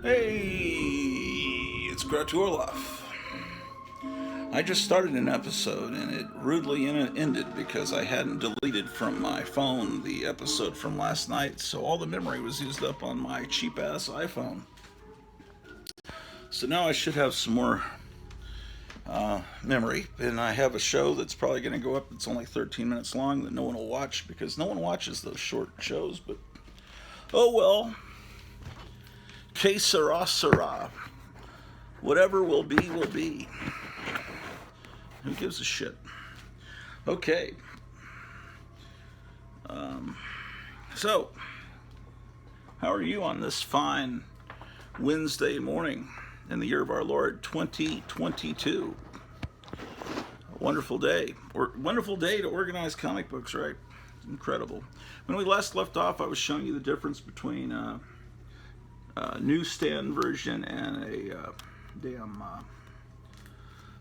Hey, it's Grat Orloff. I just started an episode and it rudely ended because I hadn't deleted from my phone the episode from last night, so all the memory was used up on my cheap ass iPhone. So now I should have some more memory, and I have a show that's probably going to go up that's only 13 minutes long that no one will watch because no one watches those short shows, but oh well. Que sera, sera. Whatever will be, will be. Who gives a shit? Okay. So, how are you on this fine Wednesday morning in the year of our Lord 2022? A wonderful day. Wonderful day to organize comic books, right? Incredible. When we last left off, I was showing you the difference between a newsstand version and a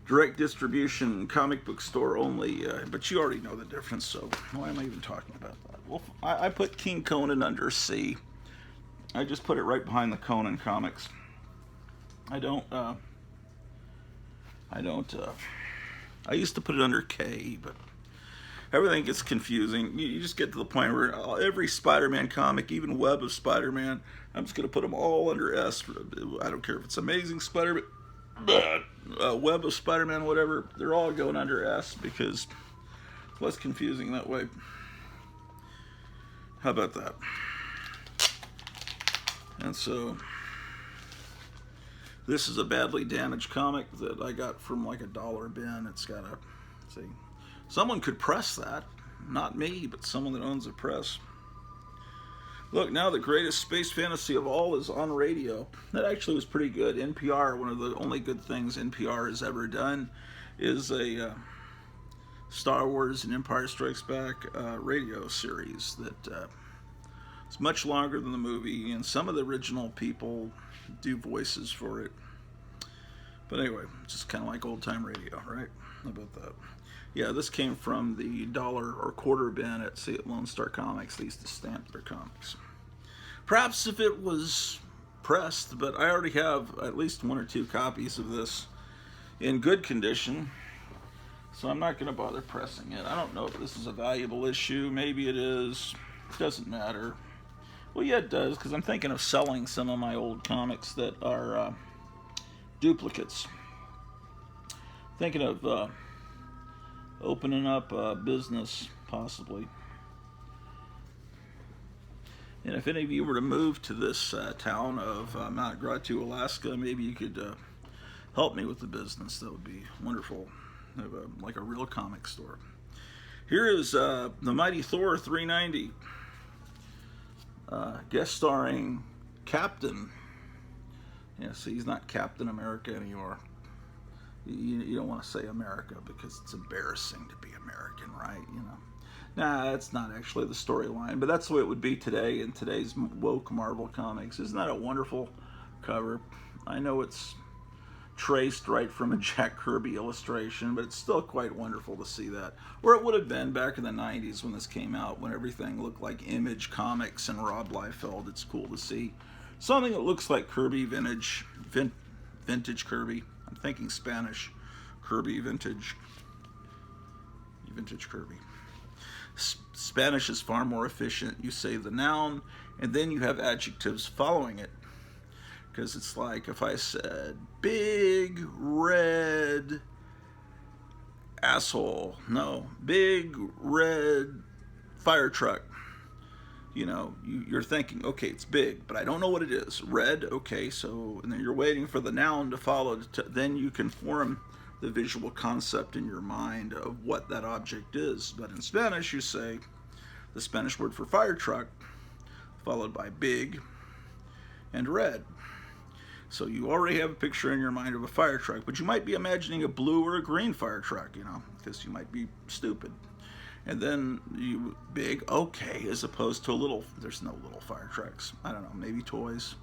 direct distribution comic book store only, but you already know the difference, so why am I even talking about that? Well, I put King Conan under C. I just put it right behind the Conan comics. I used to put it under K, but everything gets confusing. You just get to the point where every Spider-Man comic, even Web of Spider-Man, I'm just going to put them all under S. I don't care if it's Amazing Spider-Man, Web of Spider-Man, whatever. They're all going under S because it's less confusing that way. How about that? And so, this is a badly damaged comic that I got from like a dollar bin. It's got a, see, someone could press that. Not me, but someone that owns a press. Look, now the greatest space fantasy of all is on radio. That actually was pretty good. NPR, one of the only good things NPR has ever done, is a Star Wars and Empire Strikes Back radio series that is much longer than the movie, and some of the original people do voices for it. But anyway, it's just kind of like old-time radio, right? How about that? Yeah, this came from the dollar or quarter bin at, say, at Lone Star Comics. They used to stamp their comics. Perhaps if it was pressed, but I already have at least one or two copies of this in good condition, so I'm not going to bother pressing it. I don't know if this is a valuable issue. Maybe it is. Doesn't matter. Well, yeah, it does, because I'm thinking of selling some of my old comics that are duplicates. Thinking of opening up a business, possibly. And if any of you were to move to this town of Mount Gratu, Alaska, maybe you could help me with the business. That would be wonderful. Have like a real comic store. Here is the Mighty Thor 390, guest starring Captain. Yeah, see, he's not Captain America anymore. You don't want to say America because it's embarrassing to be American, right? You know. Nah, that's not actually the storyline, but that's the way it would be today in today's woke Marvel comics. Isn't that a wonderful cover? I know it's traced right from a Jack Kirby illustration, but it's still quite wonderful to see that. Or it would have been back in the 90s when this came out, when everything looked like Image Comics and Rob Liefeld. It's cool to see something that looks like Kirby vintage Kirby. I'm thinking Spanish Kirby vintage Kirby. Spanish is far more efficient. You say the noun, and then you have adjectives following it. Because it's like if I said, big red asshole. No, big red fire truck. You know, you're thinking, okay, it's big, but I don't know what it is. Red, okay, so, and then you're waiting for the noun to follow. Then you can form the visual concept in your mind of what that object is. But in Spanish, you say the Spanish word for fire truck, followed by big and red. So you already have a picture in your mind of a fire truck, but you might be imagining a blue or a green fire truck, you know, because you might be stupid. And then you big, okay, as opposed to a little, there's no little fire trucks. I don't know, maybe toys.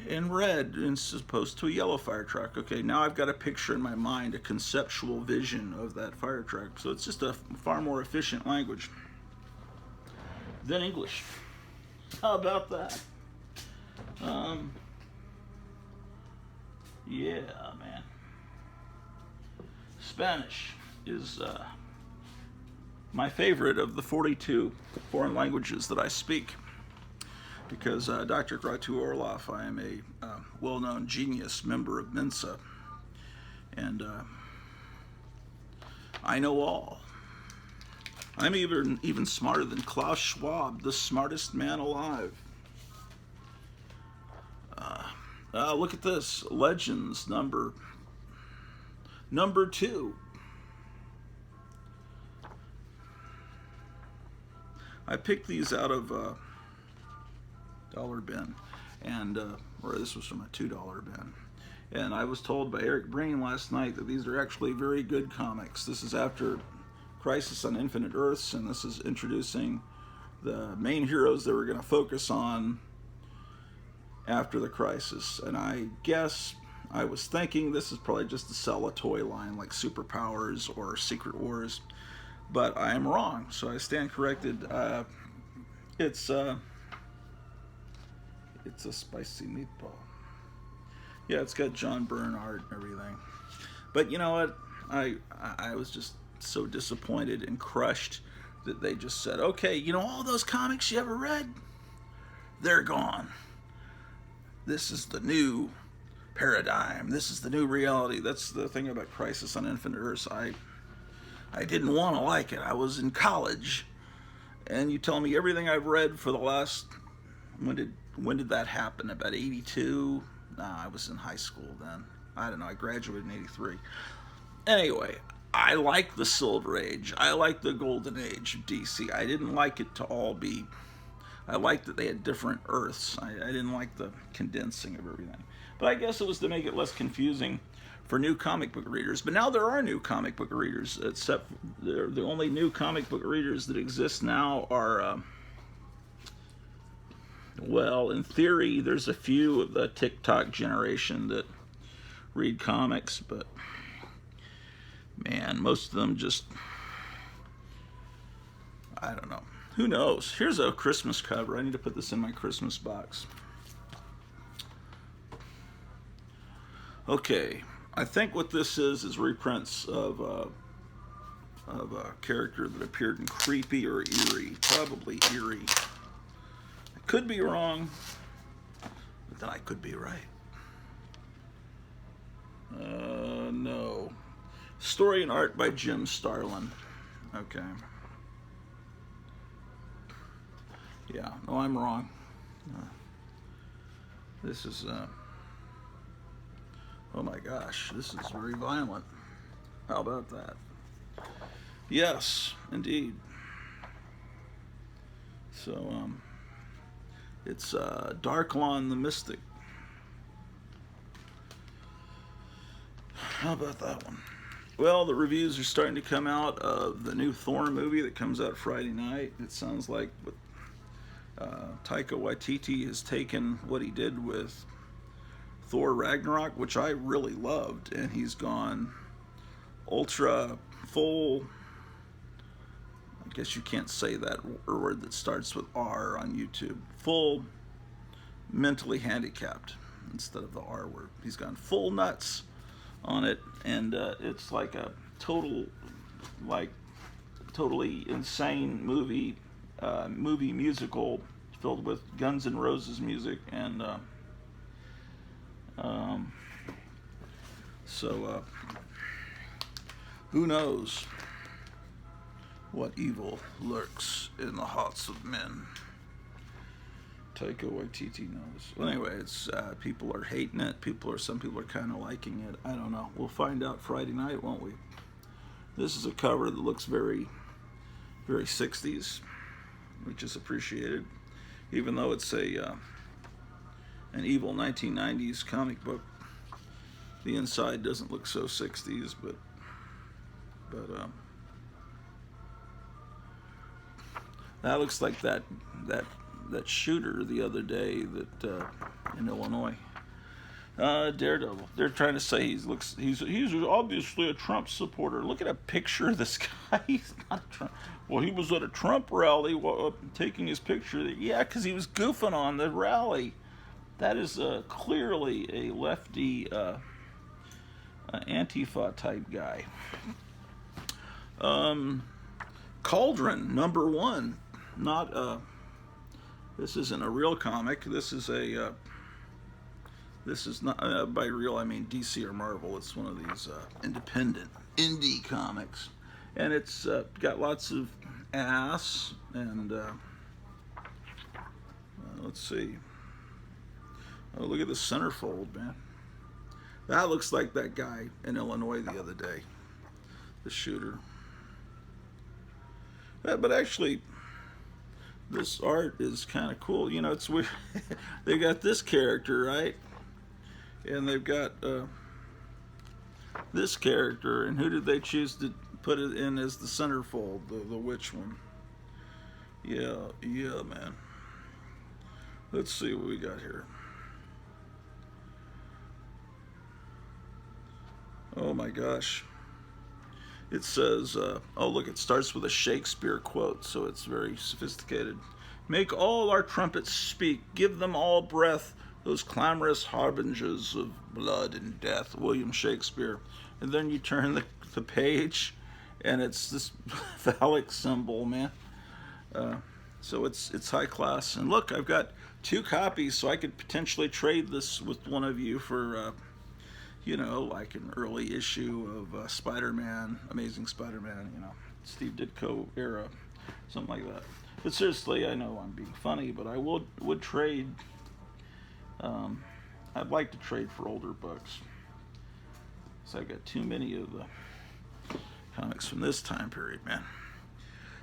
In red, as opposed to a yellow fire truck. Okay, now I've got a picture in my mind, a conceptual vision of that fire truck. So it's just a far more efficient language than English. How about that? Yeah, man. Spanish is my favorite of the 42 foreign languages that I speak because Dr. Kratu Orloff, I am a well-known genius member of Mensa, and I know all. I'm even smarter than Klaus Schwab, the smartest man alive. Look at this, Legends number 2. I picked these out of dollar bin, and or this was from a $2 bin. And I was told by Eric Breen last night that these are actually very good comics. This is after Crisis on Infinite Earths, and this is introducing the main heroes that we're going to focus on after the Crisis. And I guess I was thinking this is probably just to sell a toy line like Superpowers or Secret Wars, but I am wrong, so I stand corrected. It's a spicy meatball. Yeah, it's got John Byrne art and everything. But you know what? I was just so disappointed and crushed that they just said, okay, you know, all those comics you ever read, they're gone. This is the new paradigm. This is the new reality. That's the thing about Crisis on Infinite Earths. I didn't want to like it. I was in college, and you tell me everything I've read for the last, when did that happen? About 82? Nah, I was in high school then. I don't know, I graduated in 83. Anyway, I like the Silver Age. I like the Golden Age of DC. I didn't like it to all be, I liked that they had different Earths. I didn't like the condensing of everything. But I guess it was to make it less confusing for new comic book readers. But now there are new comic book readers, except the only new comic book readers that exist now are, well, in theory, there's a few of the TikTok generation that read comics, but man, most of them just, I don't know. Who knows? Here's a Christmas cover. I need to put this in my Christmas box. Okay, I think what this is reprints of a character that appeared in Creepy or Eerie, probably Eerie. I could be wrong, but then I could be right. No. Story and art by Jim Starlin. Okay. Yeah, no, I'm wrong. This is, oh my gosh, this is very violent. How about that? Yes, indeed. So, it's Darklon the Mystic. How about that one? Well, the reviews are starting to come out of the new Thor movie that comes out Friday night. It sounds like Taika Waititi has taken what he did with Thor Ragnarok, which I really loved, and he's gone ultra full, I guess you can't say that word that starts with R on YouTube, full mentally handicapped instead of the R word. He's gone full nuts on it, and it's like a totally insane movie musical filled with Guns N' Roses music, and so who knows what evil lurks in the hearts of men. Taika Waititi knows. Well, anyway, it's people are hating it. Some people are kind of liking it. I don't know. We'll find out Friday night, won't we? This is a cover that looks very, very 60s, which is appreciated, even though it's an evil 1990s comic book. The inside doesn't look so 60s, but that looks like that shooter the other day that in Illinois, Daredevil. They're trying to say he's obviously a Trump supporter. Look at a picture of this guy. He's not a Trump. Well, he was at a Trump rally taking his picture. Yeah, because he was goofing on the rally. That is clearly a lefty Antifa type guy. Cauldron #1. Not this isn't a real comic. This is a this is not by real I mean DC or Marvel. It's one of these independent indie comics, and it's got lots of ass and let's see. Oh, look at the centerfold, man. That looks like that guy in Illinois the other day, the shooter. But actually, this art is kind of cool. You know, it's weird. They got this character, right? And they've got this character. And who did they choose to put it in as the centerfold? The witch one. Yeah, man. Let's see what we got here. Oh my gosh. It says, oh look, it starts with a Shakespeare quote, so it's very sophisticated. Make all our trumpets speak, give them all breath, those clamorous harbingers of blood and death, William Shakespeare. And then you turn the page, and it's this phallic symbol, man. So it's high class. And look, I've got 2 copies, so I could potentially trade this with one of you for you know, like an early issue of Spider-Man, Amazing Spider-Man, you know, Steve Ditko era, something like that. But seriously, I know I'm being funny, but I would trade. I'd like to trade for older books. So I've got too many of the comics from this time period, man.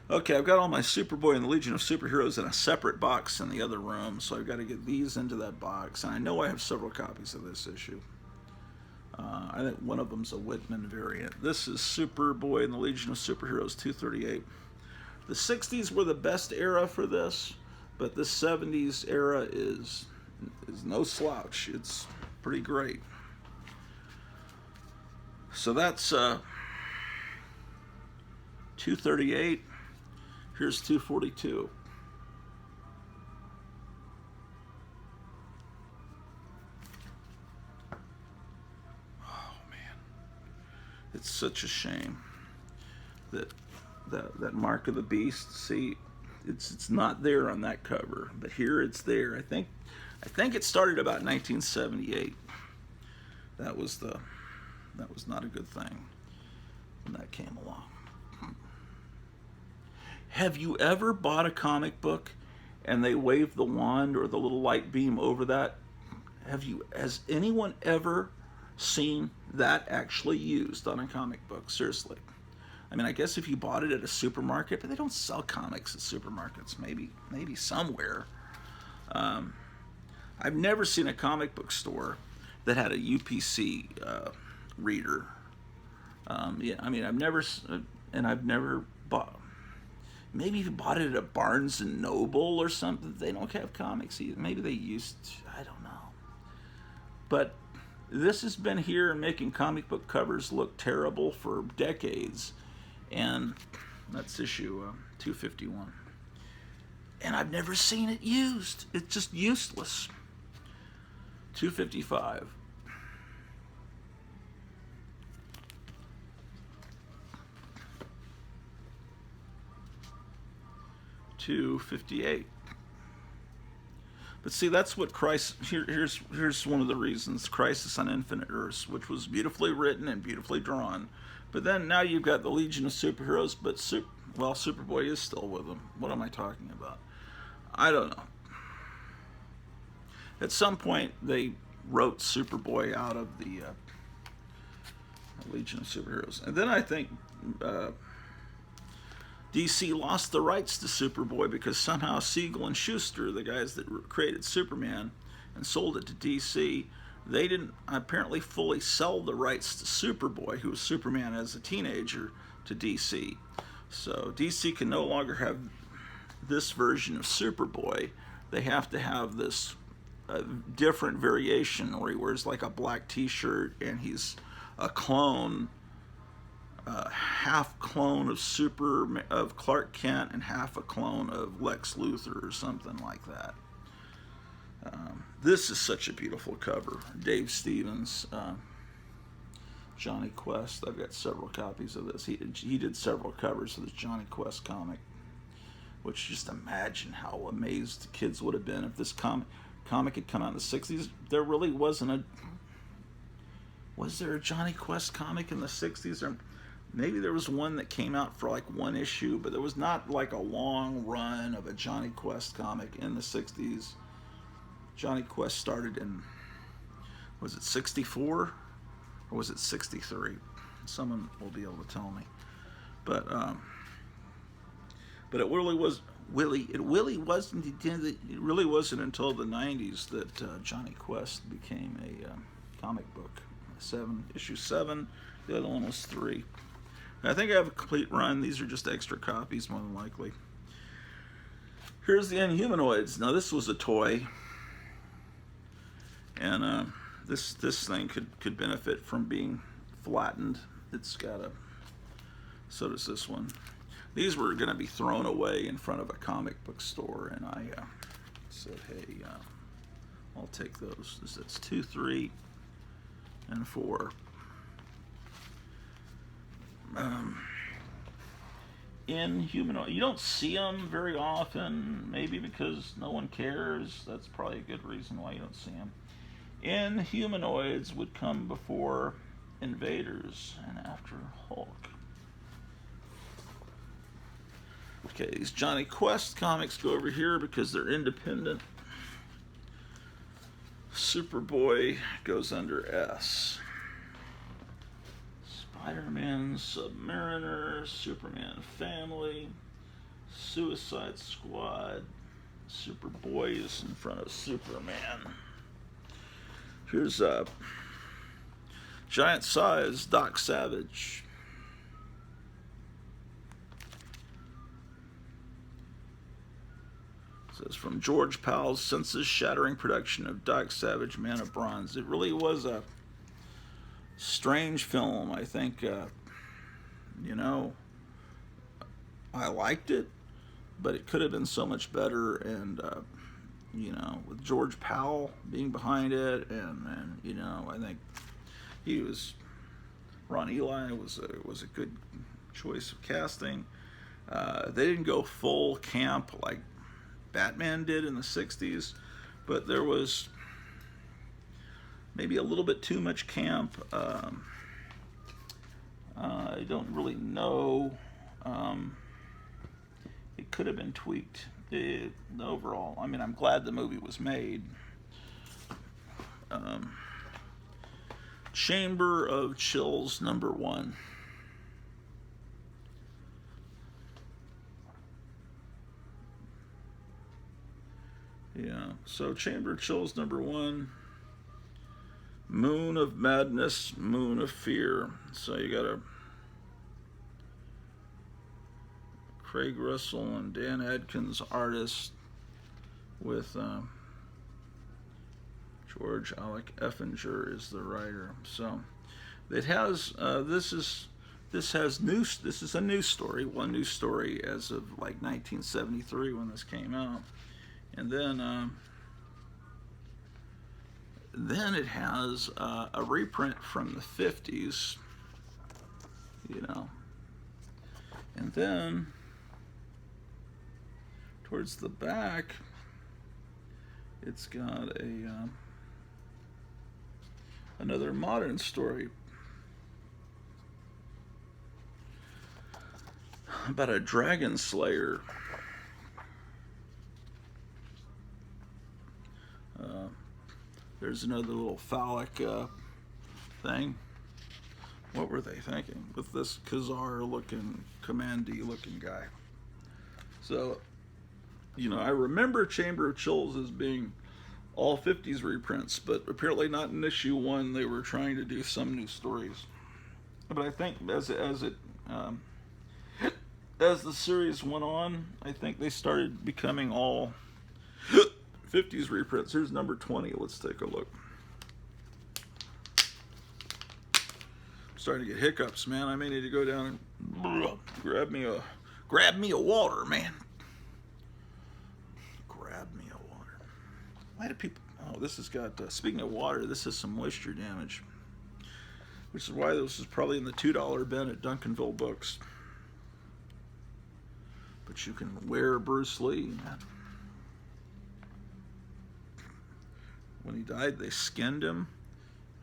Okay, I've got all my Superboy and the Legion of Superheroes in a separate box in the other room, so I've got to get these into that box. And I know I have several copies of this issue. I think one of them's a Whitman variant. This is Superboy and the Legion of Superheroes 238. The 60s were the best era for this, but the 70s era is no slouch. It's pretty great. So that's 238. Here's 242. It's such a shame that Mark of the Beast. See, it's not there on that cover, but here it's there. I think it started about 1978. That was not a good thing when that came along. Have you ever bought a comic book and they wave the wand or the little light beam over that? Has anyone ever seen that actually used on a comic book? Seriously. I mean, I guess if you bought it at a supermarket, but they don't sell comics at supermarkets. Maybe somewhere. I've never seen a comic book store that had a UPC reader. Yeah, I mean, I've never bought. Maybe if you bought it at a Barnes and Noble or something, they don't have comics either. Maybe they used to, I don't know. But this has been here and making comic book covers look terrible for decades. And that's issue 251. And I've never seen it used. It's just useless. 255. 258. But see, that's what here's one of the reasons Crisis on Infinite Earths, which was beautifully written and beautifully drawn. But then now you've got the Legion of Superheroes, but Superboy is still with them. What am I talking about? I don't know. At some point, they wrote Superboy out of the Legion of Superheroes. And then I think DC lost the rights to Superboy because somehow Siegel and Schuster, the guys that created Superman and sold it to DC, they didn't apparently fully sell the rights to Superboy, who was Superman as a teenager, to DC. So DC can no longer have this version of Superboy. They have to have this different variation where he wears like a black t-shirt and he's a clone, half clone of Clark Kent and half a clone of Lex Luthor or something like that. This is such a beautiful cover. Dave Stevens. Johnny Quest. I've got several copies of this. He did several covers of this Johnny Quest comic, which just imagine how amazed the kids would have been if this comic had come out in the 60s. There really wasn't a... Was there a Johnny Quest comic in the 60s? Or maybe there was one that came out for like one issue, but there was not like a long run of a Johnny Quest comic in the 60s. Johnny Quest started in, was it 64 or was it 63? Someone will be able to tell me. But it really wasn't until the 90s that Johnny Quest became a comic book. Issue 7. The other one was 3. I think I have a complete run. These are just extra copies, more than likely. Here's the Inhumanoids. Now this was a toy, and this thing could benefit from being flattened. It's got a... So does this one. These were going to be thrown away in front of a comic book store, and I said, hey, I'll take those. That's 2, 3, and 4. Inhumanoid. You don't see them very often, maybe because no one cares. That's probably a good reason why you don't see them. Inhumanoids would come before Invaders and after Hulk. Okay, these Johnny Quest comics go over here because they're independent. Superboy goes under S. Spider-Man, Submariner, Superman Family, Suicide Squad, Superboy is in front of Superman. Here's giant size Doc Savage. It says from George Powell's senses-shattering production of Doc Savage, Man of Bronze. It really was a strange film. I think, you know, I liked it, but it could have been so much better. And, you know, with George Powell being behind it, and you know, I think Ron Ely was a good choice of casting. They didn't go full camp like Batman did in the 60s, but there was maybe a little bit too much camp. I don't really know. It could have been tweaked. Overall, I mean, I'm glad the movie was made. Chamber of Chills #1. Yeah, so Chamber of Chills #1. Moon of Madness, Moon of Fear. So you got a Craig Russell and Dan Adkins artist with George Alec Effinger is the writer. So it has this is a news story, one news story as of like 1973 when this came out, and then it has a reprint from the 50s, you know, and then towards the back it's got a another modern story about a dragon slayer. There's another little phallic thing. What were they thinking with this Khazar-looking, commandy-looking guy? So, you know, I remember Chamber of Chills as being all 50s reprints, but apparently not in issue 1. They were trying to do some new stories. But I think as the series went on, I think they started becoming all 50s reprints. Here's #20. Let's take a look. I'm starting to get hiccups, man. I may need to go down and grab me a water, man. Grab me a water. Why do people... Oh, this has got... speaking of water, this has some moisture damage. which is why this is probably in the $2 bin at Duncanville Books. But you can wear Bruce Lee. When he died, they skinned him.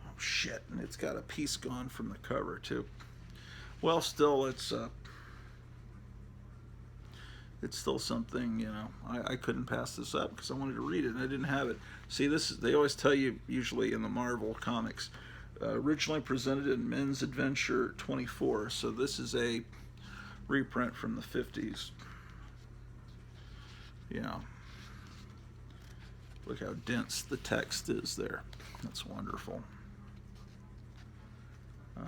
Oh shit! And it's got a piece gone from the cover too. Well, still, it's still something, you know. I couldn't pass this up because I wanted to read it and I didn't have it. See, this is, they always tell you usually in the Marvel comics, originally presented in Men's Adventure 24. So this is a reprint from the 50s. Yeah. Look how dense the text is there. That's wonderful. Yeah,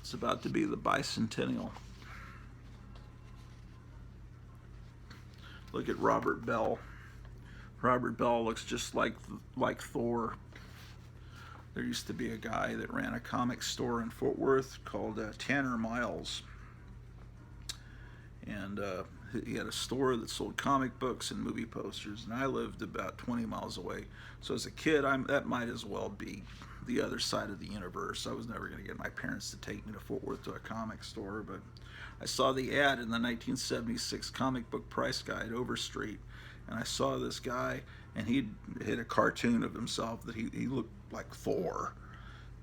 it's about to be the bicentennial. Look at Robert Bell. Robert Bell looks just like Thor. There used to be a guy that ran a comic store in Fort Worth called Tanner Miles. And he had a store that sold comic books and movie posters, and I lived about 20 miles away. So as a kid, that might as well be the other side of the universe. I was never going to get my parents to take me to Fort Worth to a comic store, but I saw the ad in the 1976 comic book price guide, Overstreet, and I saw this guy, and he had a cartoon of himself that he looked like Thor.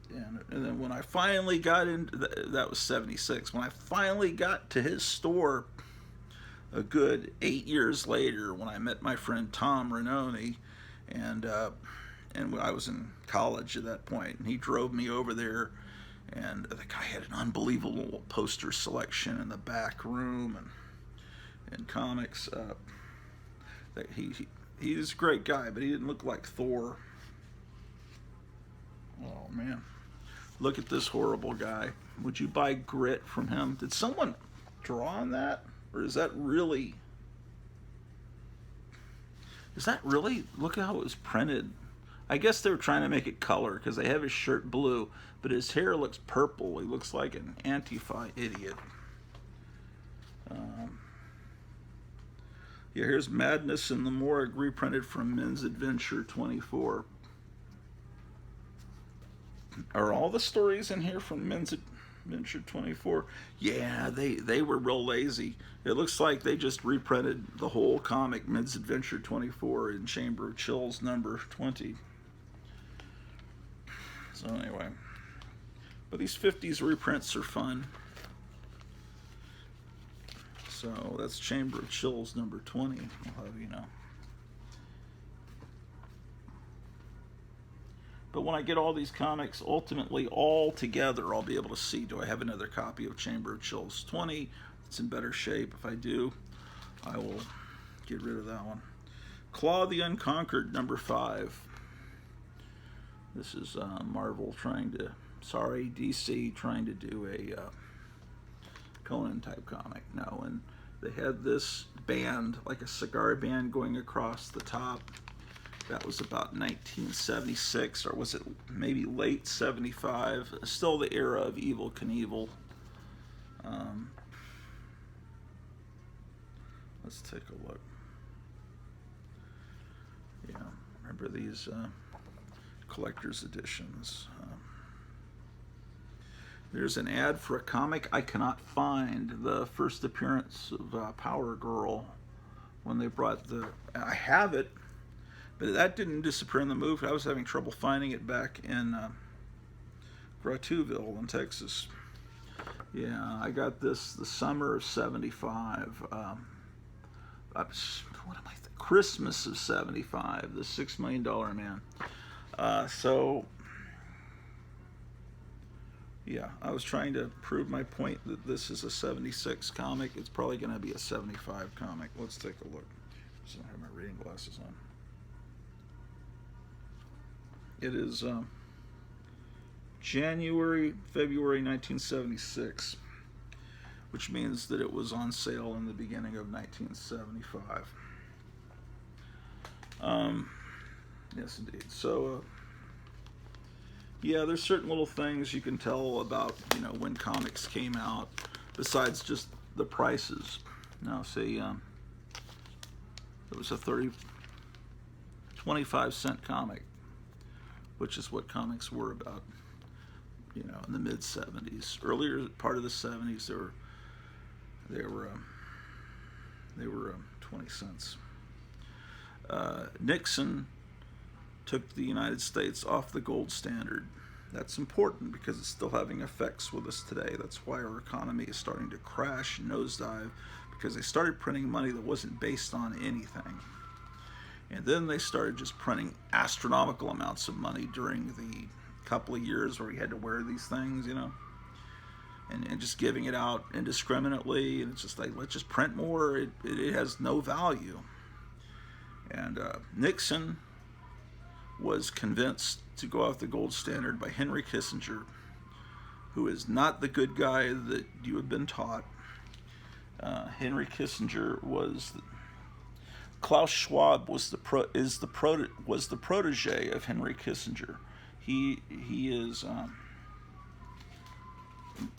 And then when I finally got into that was 76. When I finally got to his store, a good 8 years later, when I met my friend Tom Renoni, and I was in college at that point, and he drove me over there, and the guy had an unbelievable poster selection in the back room and comics. He's a great guy, but he didn't look like Thor. Oh man. Look at this horrible guy. Would you buy Grit from him? Did someone draw on that? Or is that really... Look at how it was printed. I guess they were trying to make it color because they have his shirt blue, but his hair looks purple. He looks like an Antifa idiot. Yeah, here's Madness in the Morgue, reprinted from Men's Adventure 24. Are all the stories in here from Men's Adventure 24? Yeah, they were real lazy. It looks like they just reprinted the whole comic Men's Adventure 24 in Chamber of Chills number 20. So anyway, but these 50s reprints are fun. So that's Chamber of Chills number 20. I'll have you know. But when I get all these comics ultimately all together, I'll be able to see, do I have another copy of Chamber of Chills 20? It's in better shape. If I do, I will get rid of that one. Claw the Unconquered number 5. This is Marvel DC trying to do a Conan type comic. No, and they had this band, like a cigar band going across the top. That was about 1976, or was it maybe late 75? Still the era of Evel Knievel. Let's take a look. Yeah, remember these collector's editions. There's an ad for a comic I cannot find. The first appearance of Power Girl, when they brought I have it, but that didn't disappear in the movie. I was having trouble finding it back in Grotuville in Texas. Yeah, I got this the summer of 75. Christmas of 75, the $6 Million Man. So, yeah, I was trying to prove my point that this is a 76 comic. It's probably going to be a 75 comic. Let's take a look. I don't have my reading glasses on. It is February 1976, which means that it was on sale in the beginning of 1975. Yes, indeed. So, yeah, there's certain little things you can tell about, when comics came out, besides just the prices. Now, say, it was a 25-cent comic. which is what comics were about, you know, in the mid 70s. Earlier part of the 70s, they were 20 cents. Nixon took the United States off the gold standard. That's important because it's still having effects with us today. That's why our economy is starting to crash and nosedive, because they started printing money that wasn't based on anything. And then they started just printing astronomical amounts of money during the couple of years where we had to wear these things, you know, and just giving it out indiscriminately. And it's just like, let's just print more. It has no value. And Nixon was convinced to go off the gold standard by Henry Kissinger, who is not the good guy that you have been taught. Henry Kissinger was Klaus Schwab was the protege of Henry Kissinger. He is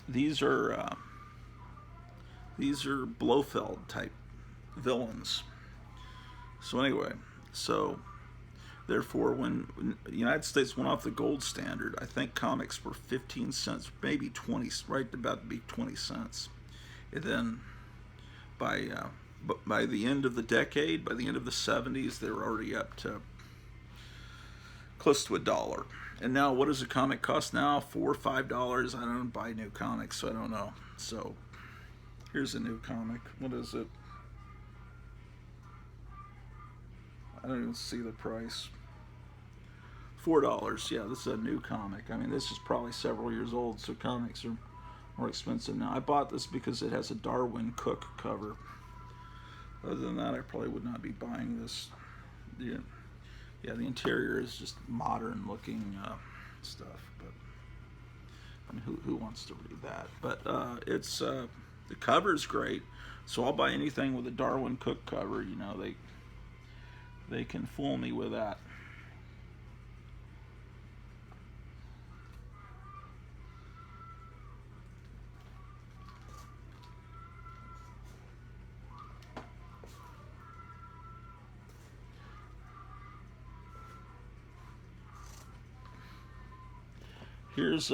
these are Blofeld type villains. So anyway, therefore, when the United States went off the gold standard, I think comics were 15 cents, maybe 20, right about to be 20 cents. And then by the end of the decade, by the end of the 70s, they were already up to close to $1. And now, what does a comic cost now? $4 or $5? I don't buy new comics, so I don't know. So here's a new comic. What is it? I don't even see the price. $4. Yeah, this is a new comic. I mean, this is probably several years old, so comics are more expensive now. I bought this because it has a Darwin Cook cover. Other than that, I probably would not be buying this. Yeah, the interior is just modern-looking stuff, but I mean, who wants to read that? But it's the cover's great, so I'll buy anything with a Darwin Cook cover. You know, they can fool me with that. Here's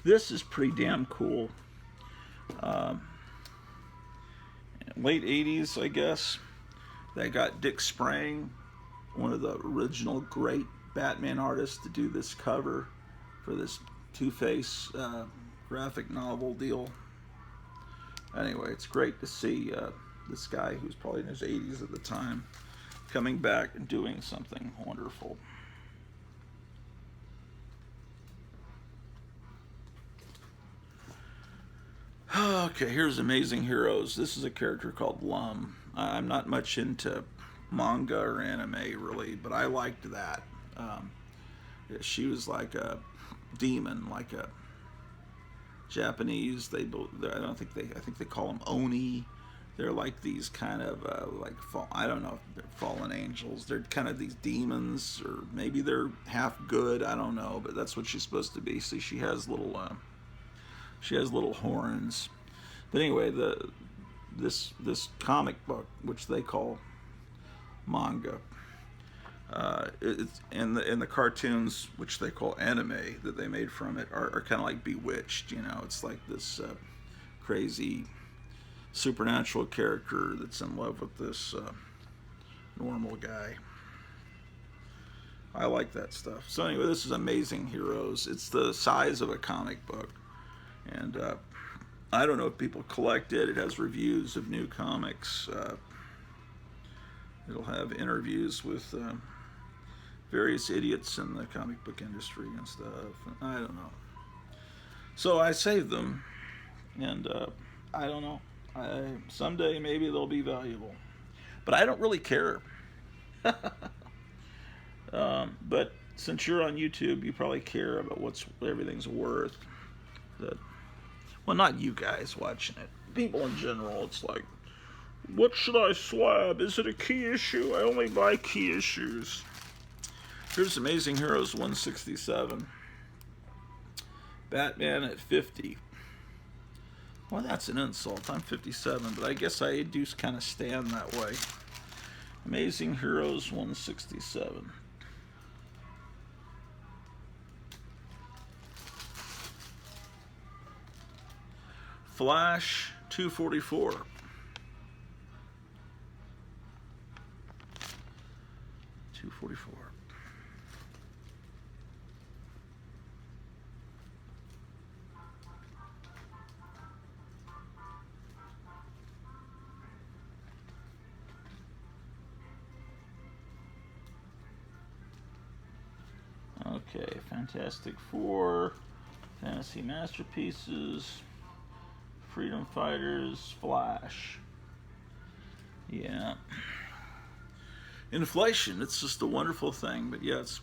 this is pretty damn cool. Late 80s, I guess. They got Dick Sprang, one of the original great Batman artists, to do this cover for this Two-Face graphic novel deal. Anyway, it's great to see this guy, who's probably in his 80s at the time, coming back and doing something wonderful. Okay, here's Amazing Heroes. This is a character called Lum. I'm not much into manga or anime, really, but I liked that. She was like a demon, like a Japanese. I think they call them oni. They're like these kind of I don't know if they're fallen angels. They're kind of these demons, or maybe they're half good. I don't know, but that's what she's supposed to be. See, she has little horns. But anyway, this comic book, which they call manga, it's in the cartoons, which they call anime, that they made from it, are kind of like Bewitched. You know, it's like this crazy supernatural character that's in love with this normal guy. I like that stuff. So anyway, this is Amazing Heroes. It's the size of a comic book. And I don't know if people collect it. It has reviews of new comics. It'll have interviews with various idiots in the comic book industry and stuff. I don't know. So I saved them, and I don't know. Someday maybe they'll be valuable, but I don't really care. But since you're on YouTube, you probably care about what everything's worth. Well, not you guys watching it. People in general, it's like, what should I slab? Is it a key issue? I only buy key issues. Here's Amazing Heroes 167. Batman at 50. Well, that's an insult. I'm 57, but I guess I do kind of stand that way. Amazing Heroes 167. Flash 244. 244. Okay, Fantastic Four, Fantasy Masterpieces, Freedom Fighters, Flash. Yeah. Inflation, it's just a wonderful thing, but yeah, it's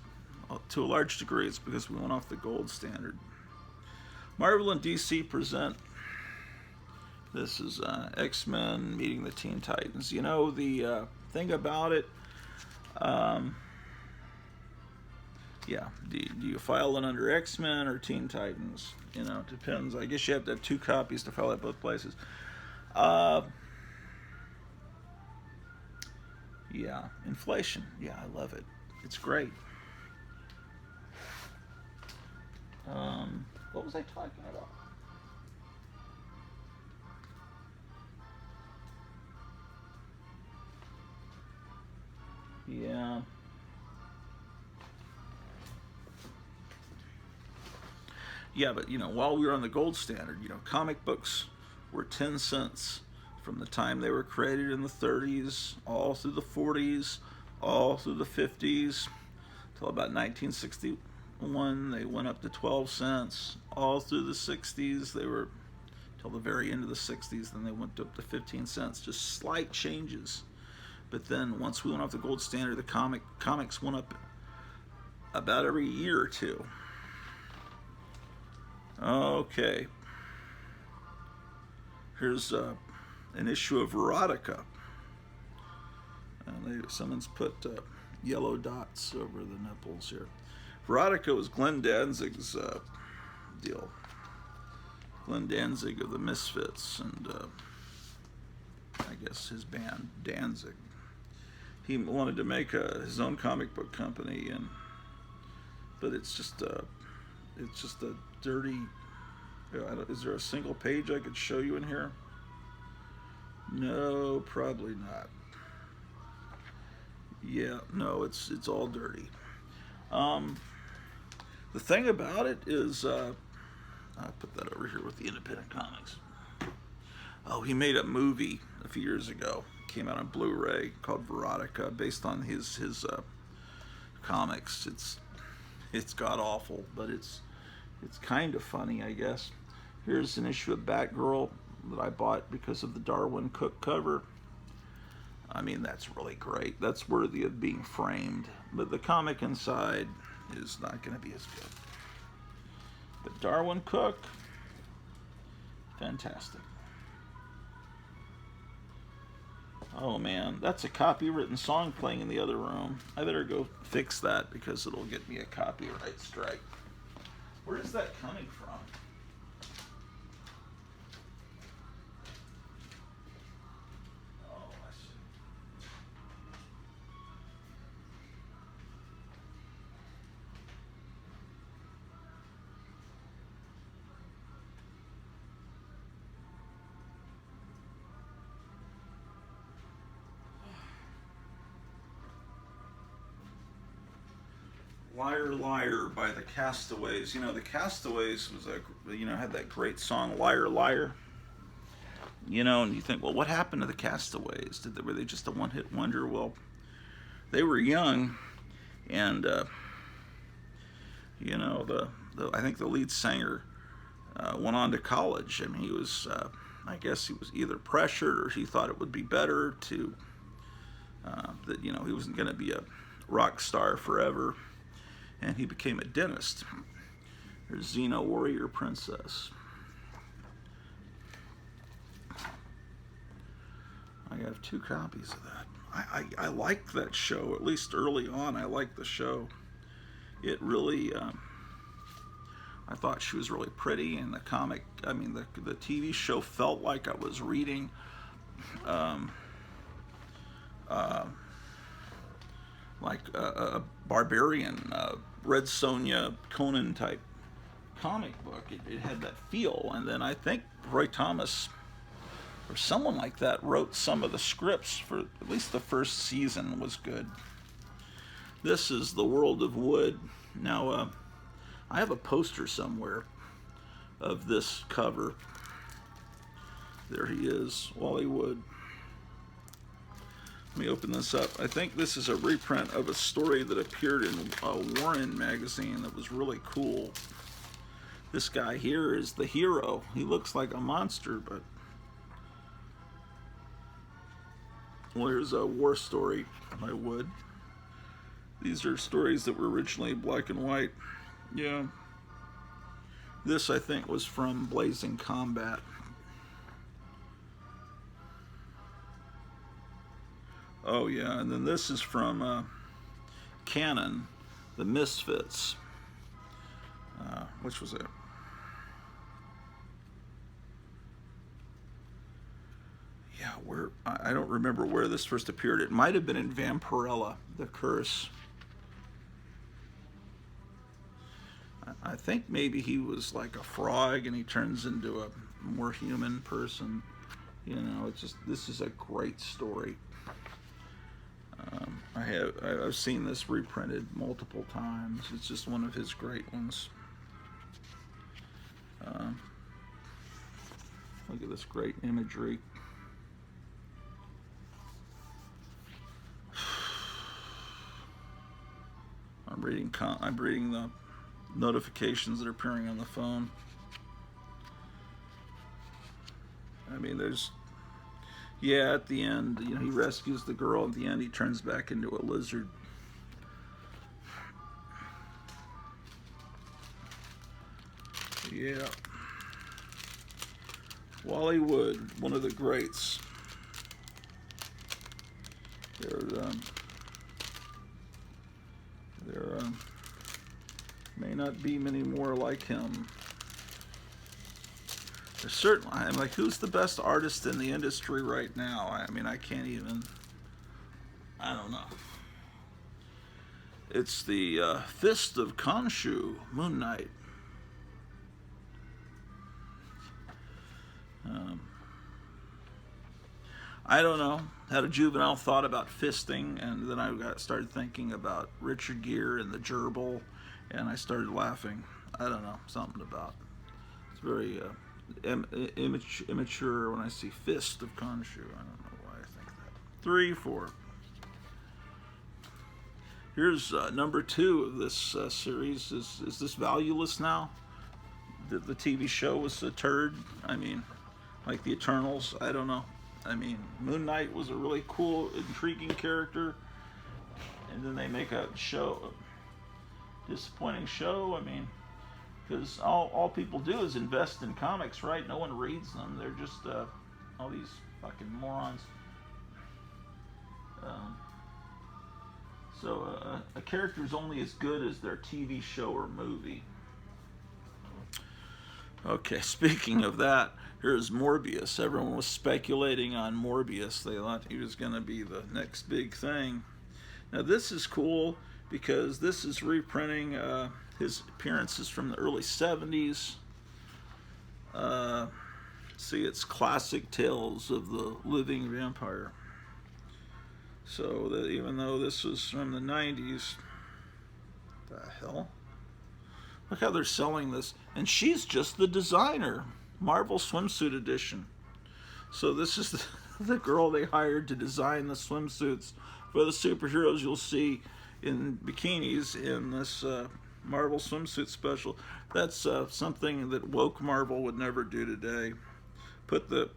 to a large degree it's because we went off the gold standard. Marvel and DC present. This is X-Men meeting the Teen Titans. You know, the thing about it, yeah, do you file it under X-Men or Teen Titans? You know, it depends. I guess you have to have 2 copies to file it both places. Yeah, inflation. Yeah, I love it. It's great. What was I talking about? Yeah. Yeah, but you know, while we were on the gold standard, you know, comic books were 10 cents from the time they were created in the 30s, all through the 40s, all through the 50s, till about 1961 they went up to 12 cents. All through the 60s they were, till the very end of the 60s, then they went up to 15 cents. Just slight changes. But then once we went off the gold standard, the comics went up about every year or two. Okay. Here's an issue of Verotica. Someone's put yellow dots over the nipples here. Verotica was Glenn Danzig's deal. Glenn Danzig of the Misfits and I guess his band Danzig. He wanted to make his own comic book company, but it's just a dirty. Is there a single page I could show you in here? No, probably not. Yeah, no, it's all dirty. The thing about it is, I put that over here with the independent comics. Oh, he made a movie a few years ago. Came out on Blu-ray called Verotica, based on his comics. It's god awful, but it's kind of funny, I guess. Here's an issue of Batgirl that I bought because of the Darwin Cook cover. I mean, that's really great. That's worthy of being framed. But the comic inside is not going to be as good. But Darwin Cook, fantastic. Oh man, that's a copywritten song playing in the other room. I better go fix that because it'll get me a copyright strike. Where is that coming from? Oh, I see. Liar Liar by the Castaways. You know, the Castaways had that great song Liar Liar. You know, and you think, well, what happened to the Castaways? Were they just a one-hit wonder? Well, they were young, and I think the lead singer went on to college. I mean, he was, I guess he was either pressured or he thought it would be better to that he wasn't going to be a rock star forever. And he became a dentist. There's Xena Warrior Princess. I have 2 copies of that. I liked that show, at least early on. I liked the show. It really, I thought she was really pretty, and the comic, I mean, the TV show felt like I was reading like a barbarian, Red Sonja, Conan type comic book. It had that feel. And then I think Roy Thomas or someone like that wrote some of the scripts for at least the first season was good. This is The World of Wood. Now, I have a poster somewhere of this cover. There he is, Wally Wood. Let me open this up. I think this is a reprint of a story that appeared in Warren magazine that was really cool. This guy here is the hero. He looks like a monster, but... Well, here's a war story by Wood. These are stories that were originally black and white. Yeah. This, I think, was from Blazing Combat. Oh, yeah, and then this is from Canon, The Misfits, which was it? Yeah, I don't remember where this first appeared. It might have been in Vampirella, The Curse. I think maybe he was like a frog and he turns into a more human person. You know, it's just, this is a great story. I've seen this reprinted multiple times. It's just one of his great ones. Look at this great imagery. I'm reading the notifications that are appearing on the phone. I mean, there's... Yeah, at the end, you know, he rescues the girl. At the end, he turns back into a lizard. Yeah. Wally Wood, one of the greats. There may not be many more like him. There's certainly, I'm like, who's the best artist in the industry right now? I mean, I can't even, I don't know. It's the Fist of Khonshu, Moon Knight. I don't know. Had a juvenile thought about fisting, and then I started thinking about Richard Gere and the gerbil, and I started laughing. I don't know, something about it. It's very immature when I see Fist of Khonshu. I don't know why I think that. 3, 4. Here's number 2 of this series. Is this valueless now? The TV show was a turd. I mean, like the Eternals. I don't know. I mean, Moon Knight was a really cool, intriguing character, and then they make a show, a disappointing show. I mean, because all people do is invest in comics, right? No one reads them. They're just all these fucking morons. So a character is only as good as their TV show or movie. Okay, speaking of that, here's Morbius. Everyone was speculating on Morbius. They thought he was going to be the next big thing. Now this is cool because this is reprinting his appearances from the early 70s. See, it's Classic Tales of the Living Vampire. So that even though this was from the 90s, the hell? Look how they're selling this. And she's just the designer. Marvel Swimsuit Edition. So this is the girl they hired to design the swimsuits for the superheroes you'll see in bikinis in this Marvel swimsuit special. That's something that woke Marvel would never do today. Put the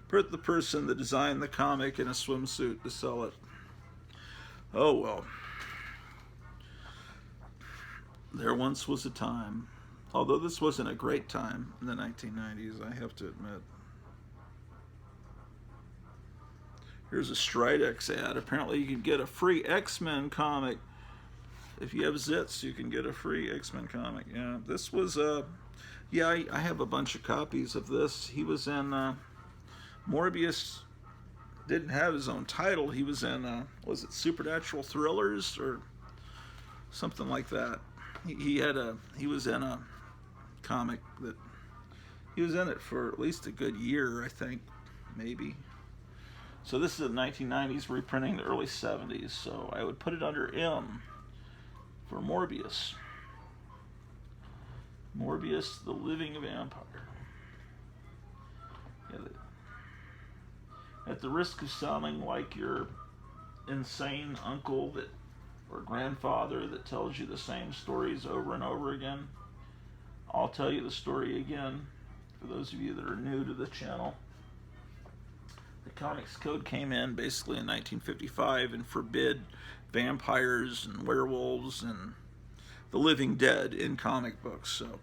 person that designed the comic in a swimsuit to sell it. Oh well. There once was a time, although this wasn't a great time in the 1990s, I have to admit. Here's a Stridex ad. Apparently you can get a free X-Men comic. If you have Zits, you can get a free X-Men comic. Yeah, this was, yeah, I have a bunch of copies of this. He was in, Morbius didn't have his own title. He was in, was it Supernatural Thrillers or something like that? He was in a comic that he was in it for at least a good year, I think, maybe. So this is the 1990s reprinting, the early 70s. So I would put it under M for Morbius. Morbius, the living vampire. Yeah, at the risk of sounding like your insane uncle that or grandfather that tells you the same stories over and over again, I'll tell you the story again for those of you that are new to the channel. The Comics Code came in basically in 1955 and forbid vampires and werewolves and the living dead in comic books. So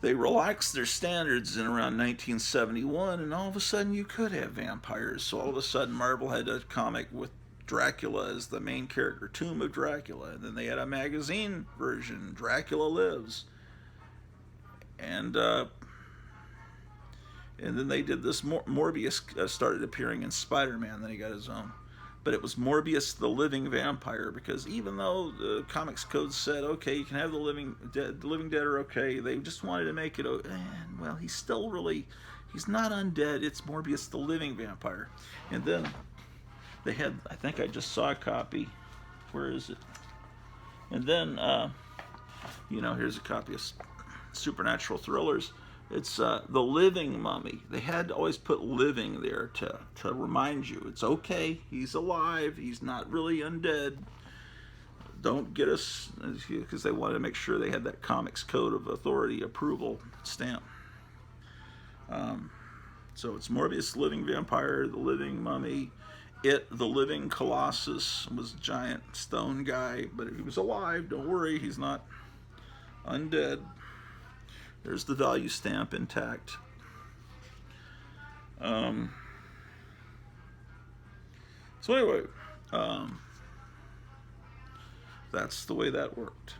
they relaxed their standards in around 1971, and all of a sudden you could have vampires. So all of a sudden Marvel had a comic with Dracula as the main character, Tomb of Dracula, and then they had a magazine version, Dracula Lives, and then they did this. Morbius started appearing in Spider-Man, then he got his own. But it was Morbius the Living Vampire, because even though the Comics Code said, okay, you can have the living dead are okay, they just wanted to make it, well, he's not undead, it's Morbius the Living Vampire. And then they had, I think I just saw a copy, where is it? And then, here's a copy of Supernatural Thrillers. It's The Living Mummy. They had to always put living there to remind you it's okay, he's alive, he's not really undead. Don't get us, because they wanted to make sure they had that Comics Code of Authority approval stamp. So it's Morbius, Living Vampire, The Living Mummy. The Living Colossus was a giant stone guy, but he was alive, don't worry, he's not undead. There's the value stamp intact. So anyway, that's the way that worked.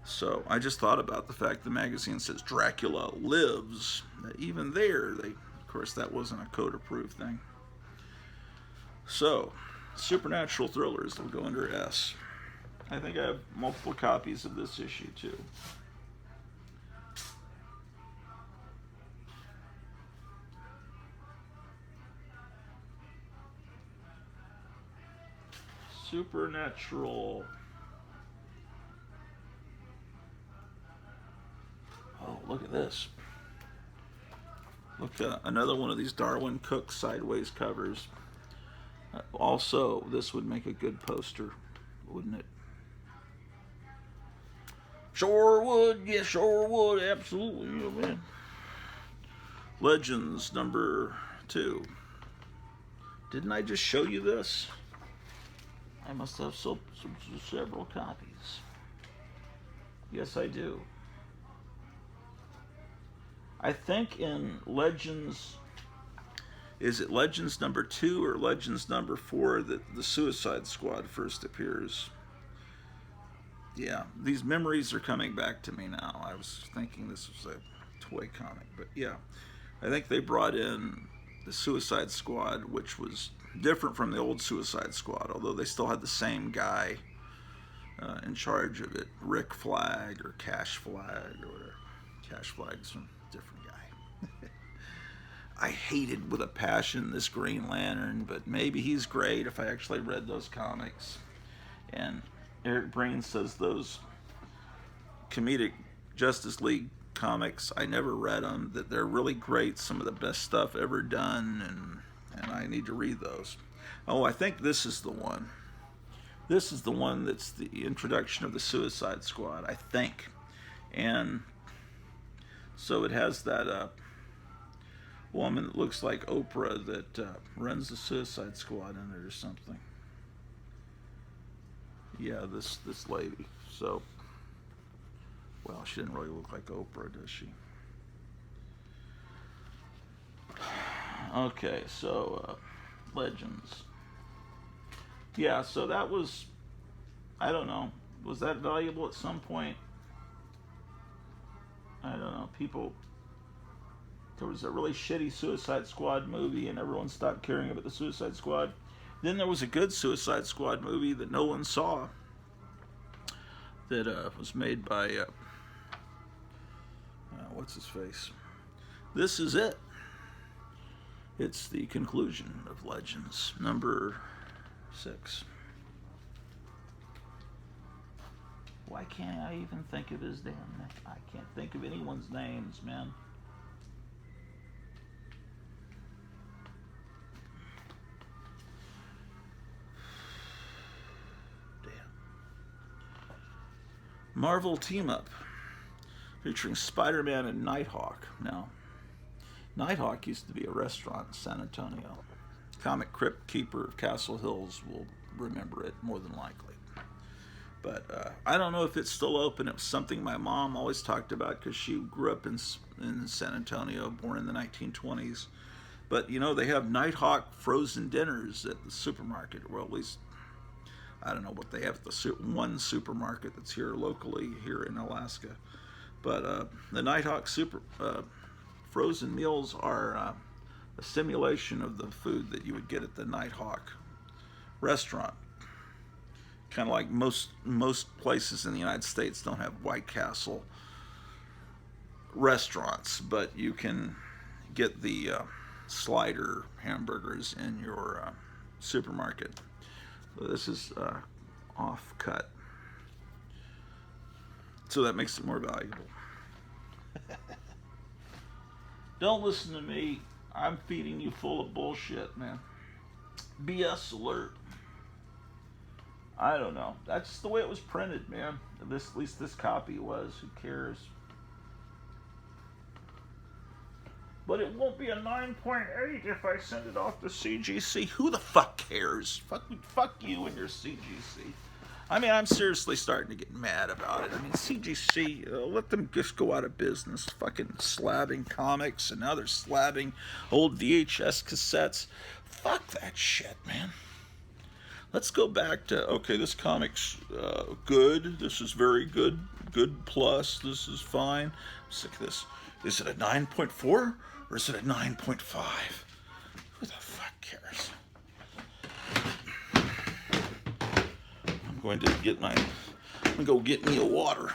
So I just thought about the fact the magazine says Dracula Lives. Even there, of course, that wasn't a code-approved thing. So, Supernatural Thrillers will go under S. I think I have multiple copies of this issue too. Supernatural. Oh, look at this. Look, another one of these Darwin Cook sideways covers. Also, this would make a good poster, wouldn't it? Sure would. Yes, sure would. Absolutely. Yeah, man. Legends number 2. Didn't I just show you this? I must have several copies. Yes, I do. I think in Legends, is it Legends number 2 or Legends number 4 that the Suicide Squad first appears? Yeah, these memories are coming back to me now. I was thinking this was a toy comic, but yeah. I think they brought in the Suicide Squad, which was different from the old Suicide Squad, although they still had the same guy in charge of it, Rick Flag or Cash Flag or whatever. Cash Flag's from a different guy. I hated with a passion this Green Lantern, but maybe he's great if I actually read those comics. And Eric Breen says those comedic Justice League comics, I never read them, that they're really great, some of the best stuff ever done, and I need to read those. Oh, I think this is the one. This is the one that's the introduction of the Suicide Squad, I think. And so it has that woman that looks like Oprah that runs the Suicide Squad in it or something. Yeah, this lady. So, well, she didn't really look like Oprah, does she? Okay, so Legends. Yeah, so that was, I don't know, was that valuable at some point? I don't know, people, there was a really shitty Suicide Squad movie and everyone stopped caring about the Suicide Squad. Then there was a good Suicide Squad movie that no one saw that was made by what's his face. This is it. It's the conclusion of Legends, number 6. Why can't I even think of his damn name? I can't think of anyone's names, man. Damn. Marvel Team Up, featuring Spider-Man and Nighthawk. Now, Nighthawk used to be a restaurant in San Antonio. Comic Crypt Keeper of Castle Hills will remember it more than likely. But I don't know if it's still open. It was something my mom always talked about because she grew up in San Antonio, born in the 1920s. But, you know, they have Nighthawk frozen dinners at the supermarket. Well, at least, I don't know what they have at the one supermarket that's here locally here in Alaska. But the Nighthawk frozen meals are a simulation of the food that you would get at the Nighthawk restaurant. Kind of like most places in the United States don't have White Castle restaurants, but you can get the slider hamburgers in your supermarket. So this is off cut, so that makes it more valuable. Don't listen to me. I'm feeding you full of bullshit, man. BS alert. I don't know. That's the way it was printed, man. At least this copy was. Who cares? But it won't be a 9.8 if I send it off to CGC. Who the fuck cares? Fuck you and your CGC. I mean, I'm seriously starting to get mad about it. I mean, CGC, let them just go out of business. Fucking slabbing comics, and now they're slabbing old VHS cassettes. Fuck that shit, man. Let's go back to, okay, this comic's good. This is very good. Good plus. This is fine. I'm sick of this. Is it a 9.4 or is it a 9.5? Who the fuck cares? I'm going to go get me a water.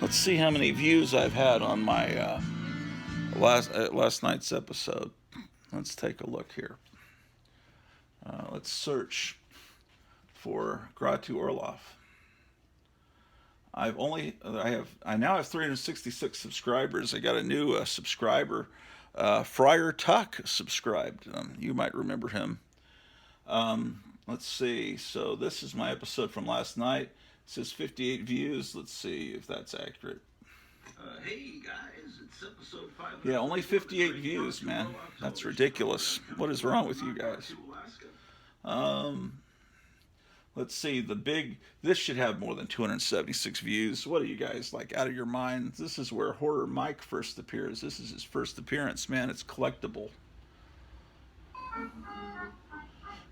Let's see how many views I've had on my last night's episode. Let's take a look here. Let's search for Gratu Orloff. I now have 366 subscribers. I got a new subscriber, Friar Tuck subscribed. You might remember him. Let's see. So this is my episode from last night. It says 58 views. Let's see if that's accurate. Hey guys, it's episode 5. Yeah, only 58 views, man. That's ridiculous. What is wrong with you guys? Let's see. This should have more than 276 views. What are you guys, like, out of your mind? This is where Horror Mike first appears. This is his first appearance, man. It's collectible.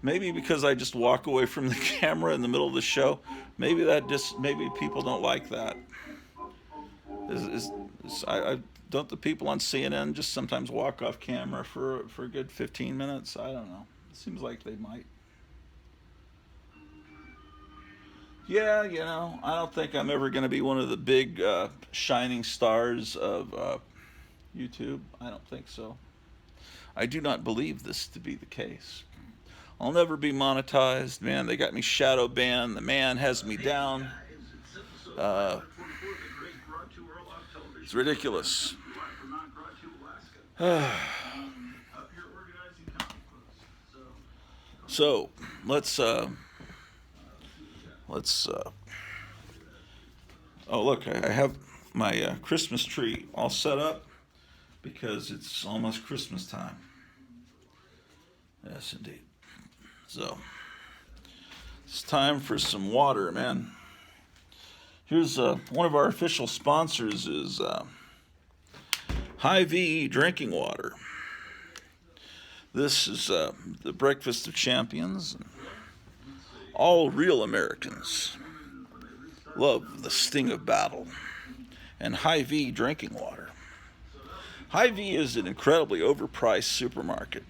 Maybe because I just walk away from the camera in the middle of the show. Maybe people don't like that. Don't the people on CNN just sometimes walk off camera for a good 15 minutes? I don't know. It seems like they might. Yeah, you know, I don't think I'm ever going to be one of the big shining stars of YouTube. I don't think so. I do not believe this to be the case. I'll never be monetized, man. They got me shadow banned. The man has me down. It's ridiculous. So let's. Oh look, I have my Christmas tree all set up because it's almost Christmas time. Yes, indeed. So, it's time for some water, man. Here's one of our official sponsors is Hy-Vee drinking water. This is the Breakfast of Champions. All real Americans love the sting of battle and Hy-Vee drinking water. Hy-Vee is an incredibly overpriced supermarket.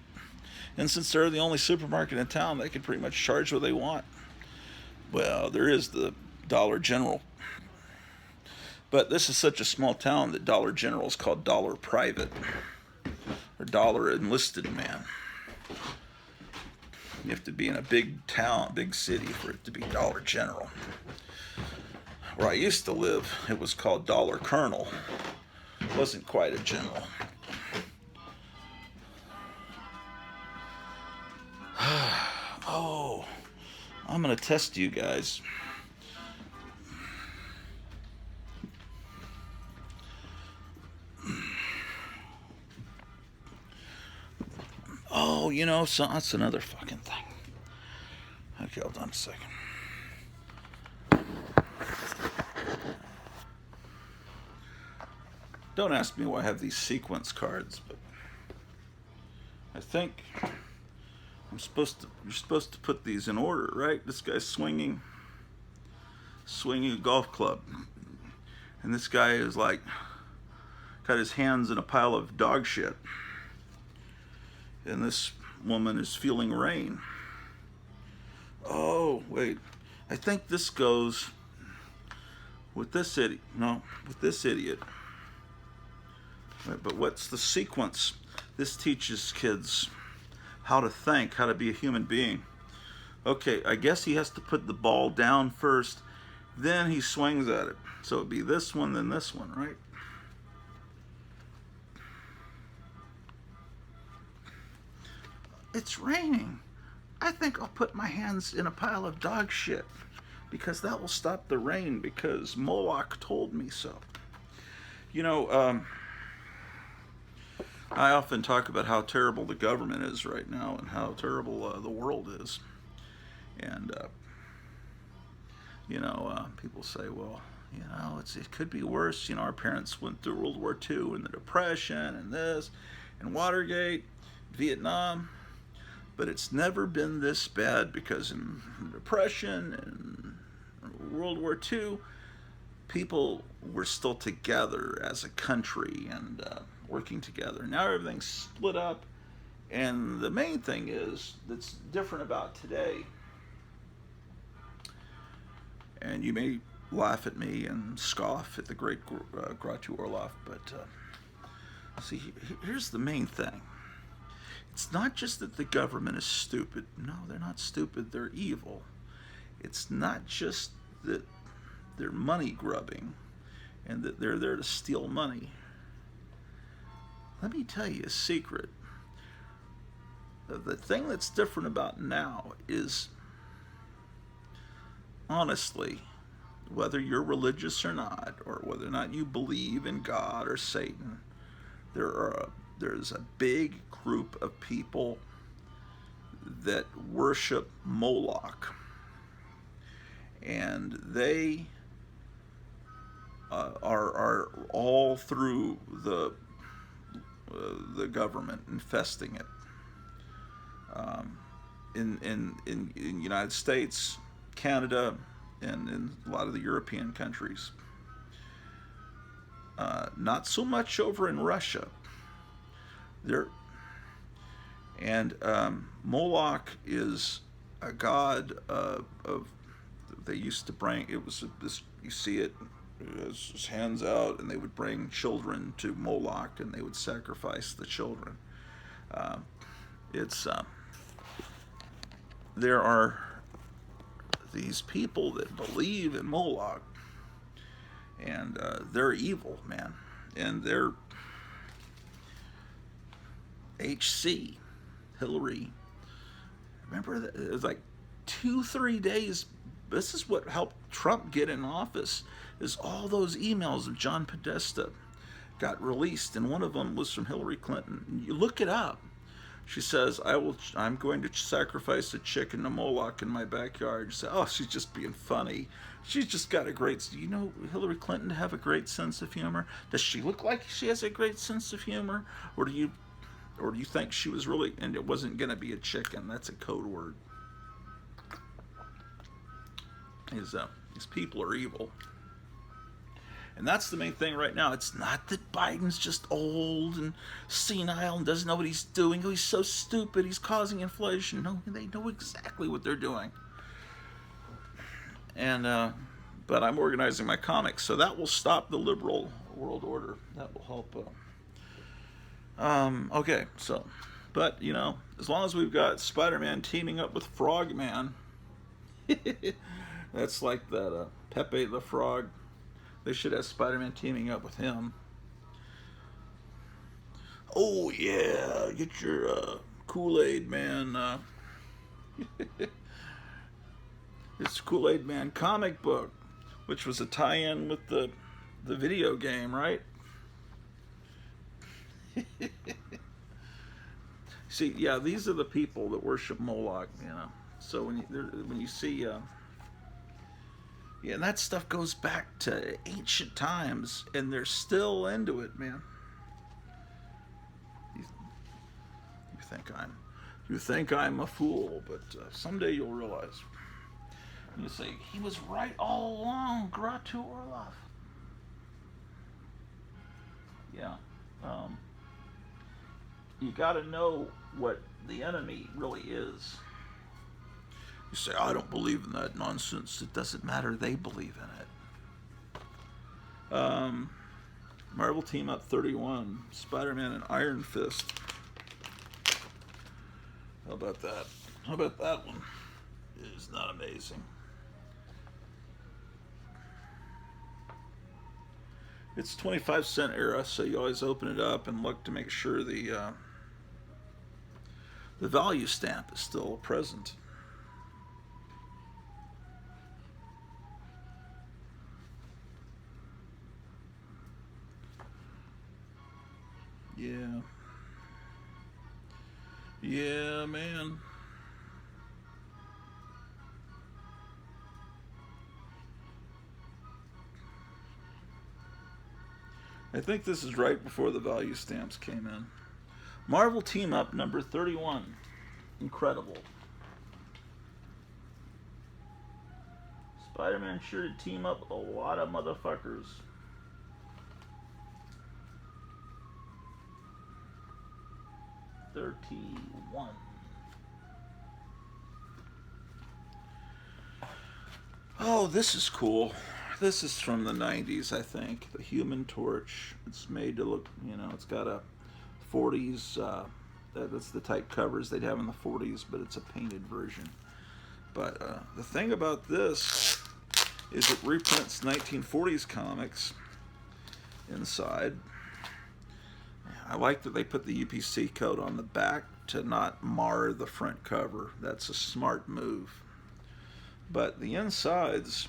And since they're the only supermarket in town, they can pretty much charge what they want. Well, there is the Dollar General. But this is such a small town that Dollar General is called Dollar Private or Dollar Enlisted Man. You have to be in a big town, big city for it to be Dollar General. Where I used to live, it was called Dollar Colonel. It wasn't quite a general. Oh, I'm going to test you guys. Oh, you know, so that's another fucking thing. Okay, hold on a second. Don't ask me why I have these sequence cards, but I think you're supposed to put these in order, right? This guy's swinging a golf club, and this guy is like got his hands in a pile of dog shit, and this woman is feeling rain. Oh wait, I think this goes with this idiot. No, with this idiot. Right, but what's the sequence? This teaches kids how to think, how to be a human being. Okay, I guess he has to put the ball down first, then he swings at it. So it'd be this one, then this one, right? It's raining. I think I'll put my hands in a pile of dog shit because that will stop the rain because Moloch told me so. You know, I often talk about how terrible the government is right now and how terrible the world is. And, people say, well, it could be worse. You know, our parents went through World War II and the Depression and this and Watergate, Vietnam. But it's never been this bad because in the Depression and World War II, people were still together as a country and working together. Now everything's split up, and the main thing is that's different about today. And you may laugh at me and scoff at the great Groucho Orloff, but see, here's the main thing. It's not just that the government is stupid. No, they're not stupid. They're evil. It's not just that they're money grubbing and that they're there to steal money. Let me tell you a secret. The thing that's different about now is, honestly, whether you're religious or not, or whether or not you believe in God or Satan, there's a big group of people that worship Moloch. And they are all through the government infesting it. In United States, Canada, and in a lot of the European countries. Not so much over in Russia. Moloch is a god of. They used to bring. It was this. You see it. His hands out, and they would bring children to Moloch, and they would sacrifice the children. There are these people that believe in Moloch, and they're evil, man, and they're HC, Hillary. Remember that it was like 2-3 days. This is what helped Trump get in office. Is all those emails of John Podesta got released, and one of them was from Hillary Clinton. You look it up. She says, I'm going to sacrifice a chicken to Moloch in my backyard. You say, oh, she's just being funny. She's just got a great, you know, Hillary Clinton to have a great sense of humor. Does she look like she has a great sense of humor? Or do you Or do you think she was really, and it wasn't going to be a chicken? That's a code word. These people are evil. And that's the main thing right now. It's not that Biden's just old and senile and doesn't know what he's doing. Oh, he's so stupid. He's causing inflation. No, they know exactly what they're doing. And but I'm organizing my comics, so that will stop the liberal world order. That will help. Okay, so, but you know, as long as we've got Spider-Man teaming up with Frogman, that's like that Pepe the Frog. They should have Spider-Man teaming up with him. Oh yeah, get your Kool-Aid Man. It's Kool-Aid Man comic book, which was a tie-in with the video game, right? See, yeah, these are the people that worship Moloch, you know. So when you see, yeah, and that stuff goes back to ancient times, and they're still into it, man. You think I'm a fool, but someday you'll realize. You say he was right all along, Gratu Orlov. Yeah. You got to know what the enemy really is. You say, I don't believe in that nonsense. It doesn't matter. They believe in it. Marvel Team Up 31, Spider-Man and Iron Fist. How about that? How about that one? It is not amazing. It's 25-cent era, so you always open it up and look to make sure the value stamp is still present. Yeah. Yeah, man. I think this is right before the value stamps came in. Marvel Team Up number 31. Incredible. Spider-Man sure to team up with a lot of motherfuckers. $31. Oh, this is cool. This is from the 90s, I think. The Human Torch. It's made to look, you know, it's got a 40s, that's the type covers they'd have in the 40s, but it's a painted version. But the thing about this is it reprints 1940s comics inside. I like that they put the UPC code on the back to not mar the front cover. That's a smart move. But the insides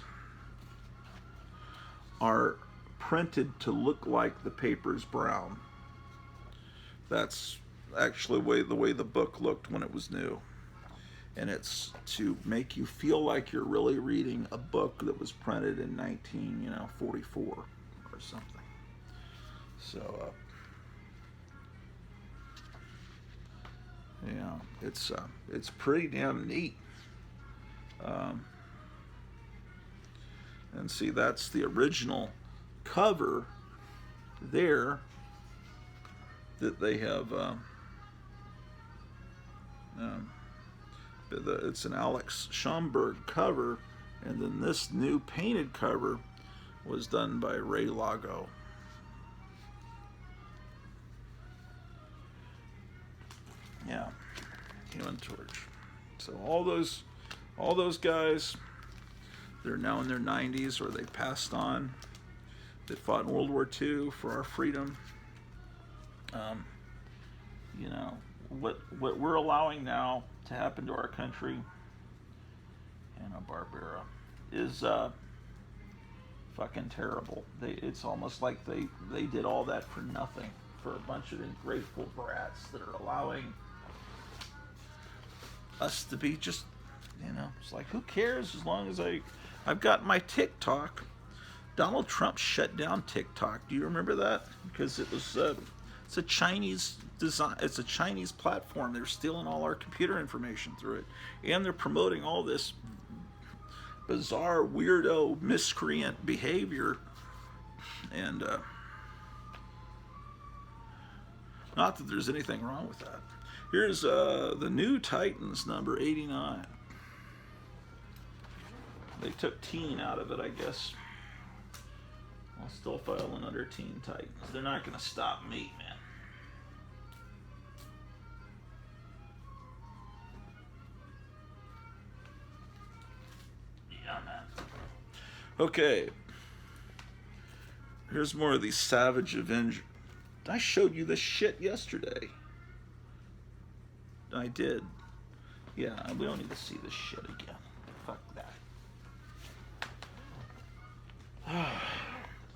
are printed to look like the paper's brown. That's actually the way the book looked when it was new. And it's to make you feel like you're really reading a book that was printed in 1944 or something. So, yeah, it's pretty damn neat. And see, that's the original cover there that they have. It's an Alex Schomburg cover, and then this new painted cover was done by Ray Lago. Yeah, Human Torch. So all those guys, they're now in their 90s, or they passed on. That fought in World War II for our freedom. You know what we're allowing now to happen to our country, Hanna-Barbera, is fucking terrible. It's almost like they did all that for nothing, for a bunch of ungrateful brats that are allowing us to be just, it's like, who cares as long as I've got my TikTok. Donald Trump shut down TikTok. Do you remember that? Because it was It's a Chinese design. It's a Chinese platform. They're stealing all our computer information through it, and they're promoting all this bizarre, weirdo, miscreant behavior. And not that there's anything wrong with that. Here's the new Titans, number 89. They took teen out of it, I guess. I'll still filing under Teen Titans. They're not going to stop me, man. Yeah, man. Okay. Here's more of these Savage Avengers. I showed you this shit yesterday. I did. Yeah, we don't need to see this shit again. Fuck that.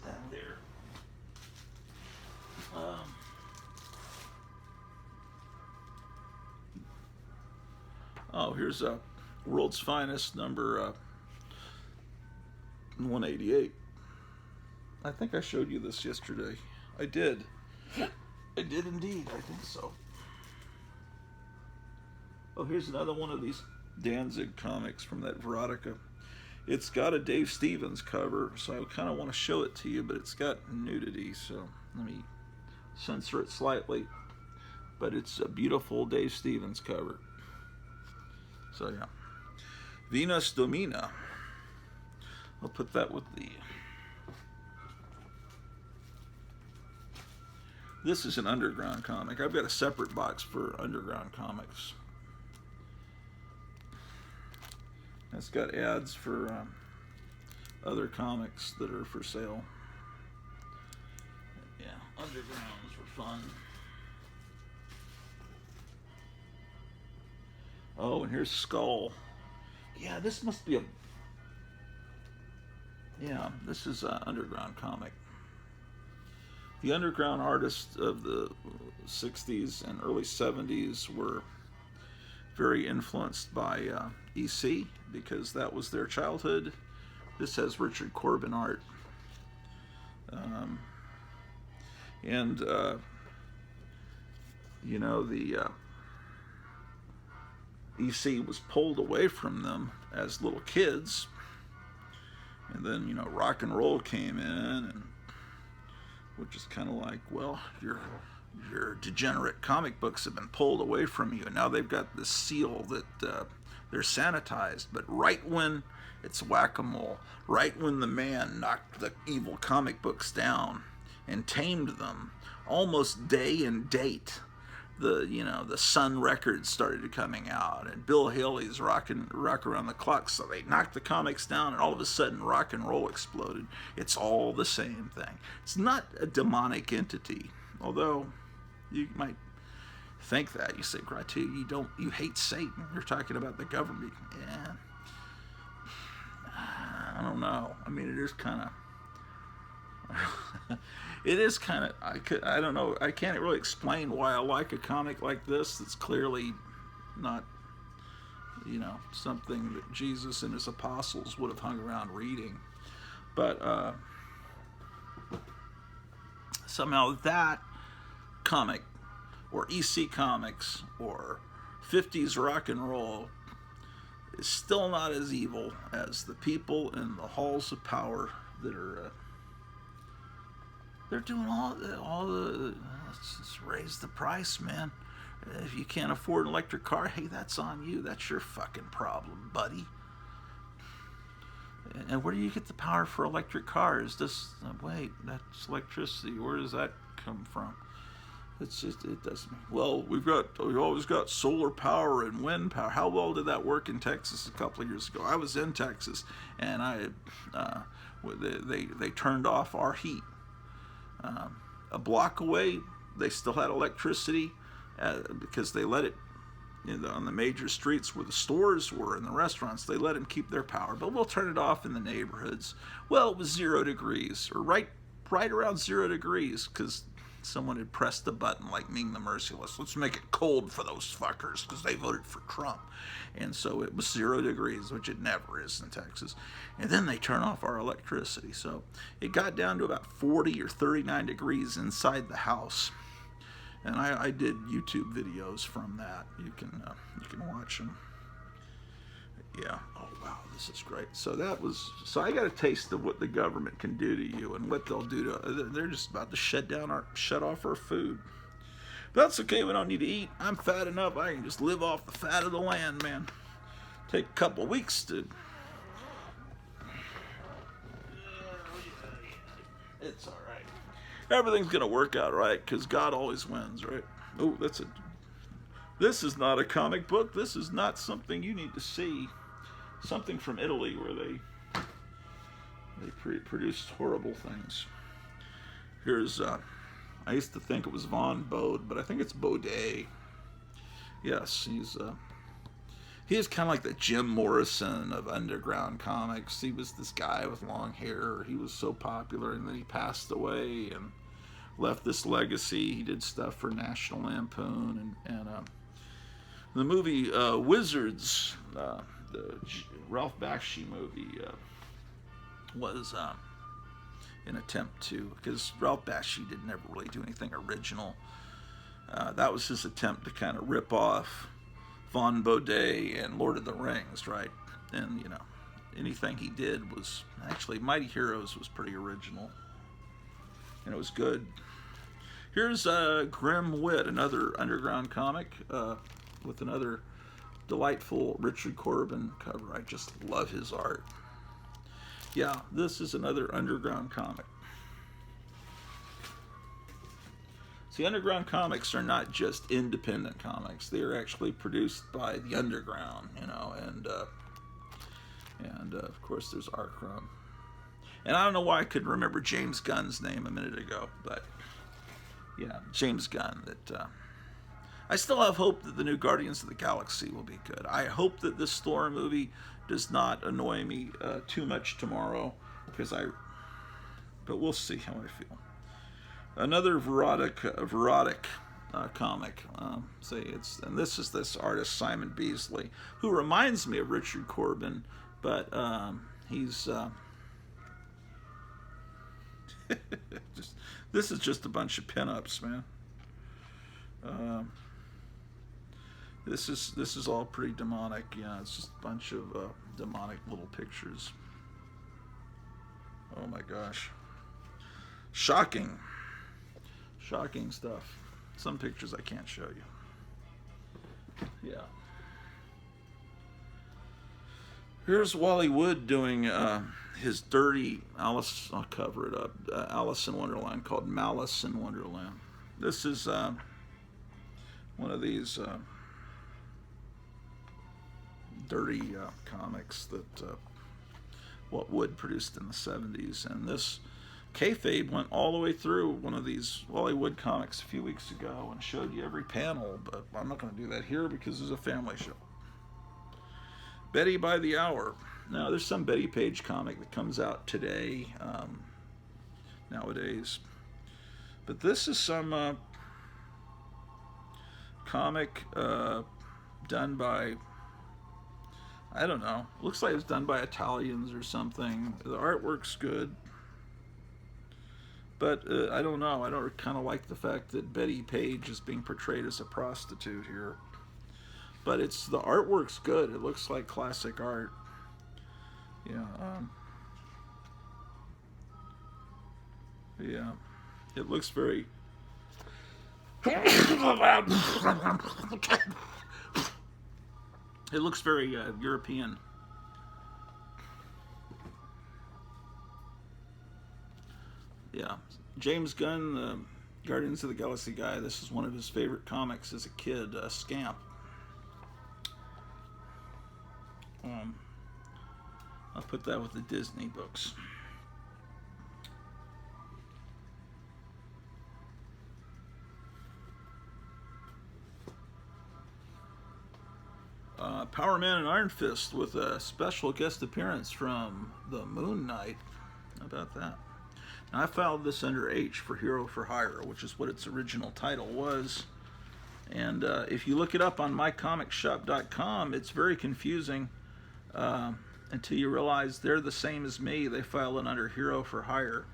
That there. Oh, here's World's Finest, number 188. I think I showed you this yesterday. I did. I did indeed. I think so. Oh, here's another one of these Danzig comics from that Veronica. It's got a Dave Stevens cover, so I kind of want to show it to you, but it's got nudity, so let me censor it slightly. But it's a beautiful Dave Stevens cover. So yeah. Venus Domina. I'll put that with the... This is an Underground comic. I've got a separate box for Underground comics. It's got ads for other comics that are for sale. Yeah, Undergrounds were fun. Oh, and here's Skull. Yeah, this must be a... Yeah, this is an Underground comic. The Underground artists of the 60s and early 70s were very influenced by EC, because that was their childhood. This has Richard Corbin art. You know, the EC was pulled away from them as little kids. And then, you know, rock and roll came in, and which is kind of like, well, your degenerate comic books have been pulled away from you, and now they've got this seal that they're sanitized. But right when it's whack-a-mole, right when the man knocked the evil comic books down and tamed them, almost day and date, the Sun Records started coming out, and Bill Haley's Rock Around the Clock. So they knocked the comics down, and all of a sudden rock and roll exploded. It's all the same thing. It's not a demonic entity, although you might think that. You say, Gratu, you hate Satan. You're talking about the government. Yeah, I don't know. I mean, it is kind of. It is kind of, I don't know, I can't really explain why I like a comic like this that's clearly not, you know, something that Jesus and his apostles would have hung around reading. But somehow that comic, or EC Comics, or 50s rock and roll, is still not as evil as the people in the halls of power that are... They're doing all the let's just raise the price, man. If you can't afford an electric car, hey, that's on you. That's your fucking problem, buddy. And where do you get the power for electric cars? Wait, that's electricity. Where does that come from? It's just, it doesn't. Well, we've always got solar power and wind power. How well did that work in Texas a couple of years ago? I was in Texas, and they turned off our heat. A block away, they still had electricity because they let it, on the major streets where the stores were and the restaurants, they let them keep their power. But we'll turn it off in the neighborhoods. Well, it was 0 degrees, or right around 0 degrees, because someone had pressed the button like Ming the Merciless. Let's make it cold for those fuckers because they voted for Trump. And so it was 0 degrees, which it never is in Texas. And then they turn off our electricity. So it got down to about 40 or 39 degrees inside the house. And I did YouTube videos from that. You can watch them. Yeah. Oh wow, this is great. So I got a taste of what the government can do to you and what they'll do to. They're just about to shut off our food. But that's okay. We don't need to eat. I'm fat enough. I can just live off the fat of the land, man. Take a couple of weeks to. It's all right. Everything's gonna work out right because God always wins, right? Oh, This is not a comic book. This is not something you need to see. Something from Italy where they produced horrible things. Here's I used to think it was Von Bode, but I think it's Baudet. Yes, he is kind of like the Jim Morrison of underground comics. He was this guy with long hair. He was so popular, and then he passed away and left this legacy. He did stuff for National Lampoon and the movie Wizards, the Ralph Bakshi movie, was an attempt to, because Ralph Bakshi did never really do anything original. That was his attempt to kind of rip off Von Baudet and Lord of the Rings, right? And, anything he did was, actually, Mighty Heroes was pretty original. And it was good. Here's Grim Wit, another underground comic with another delightful Richard Corbin cover. I just love his art. Yeah, this is another underground comic. See, underground comics are not just independent comics. They are actually produced by the underground, and of course there's Arcrum. And I don't know why I couldn't remember James Gunn's name a minute ago, but yeah, James Gunn. I still have hope that the new Guardians of the Galaxy will be good. I hope that this Thor movie does not annoy me too much tomorrow, but we'll see how I feel. Another Verotic comic. And this is this artist Simon Beasley, who reminds me of Richard Corbin, but he's this is just a bunch of pinups, man. This is all pretty demonic. Yeah, it's just a bunch of demonic little pictures. Oh my gosh, shocking stuff. Some pictures I can't show you. Yeah. Here's Wally Wood doing his dirty Alice. I'll cover it up. Alice in Wonderland, called Malice in Wonderland. This is one of these dirty comics that what Wood produced in the 70s, and this kayfabe went all the way through one of these Wally Wood comics a few weeks ago and showed you every panel, but I'm not going to do that here because it's a family show. Betty by the Hour. Now, there's some Betty Page comic that comes out today, nowadays, but this is some comic done by, I don't know, looks like it was done by Italians or something. The artwork's good. But I don't know. I don't kind of like the fact that Betty Page is being portrayed as a prostitute here. But the artwork's good. It looks like classic art. Yeah. Yeah. It looks very. It looks very European. Yeah, James Gunn, the Guardians of the Galaxy guy, this is one of his favorite comics as a kid, Scamp. I'll put that with the Disney books. Power Man and Iron Fist with a special guest appearance from the Moon Knight. How about that? Now, I filed this under H for Hero for Hire, which is what its original title was. And if you look it up on mycomicshop.com, it's very confusing until you realize they're the same as me. They file it under Hero for Hire.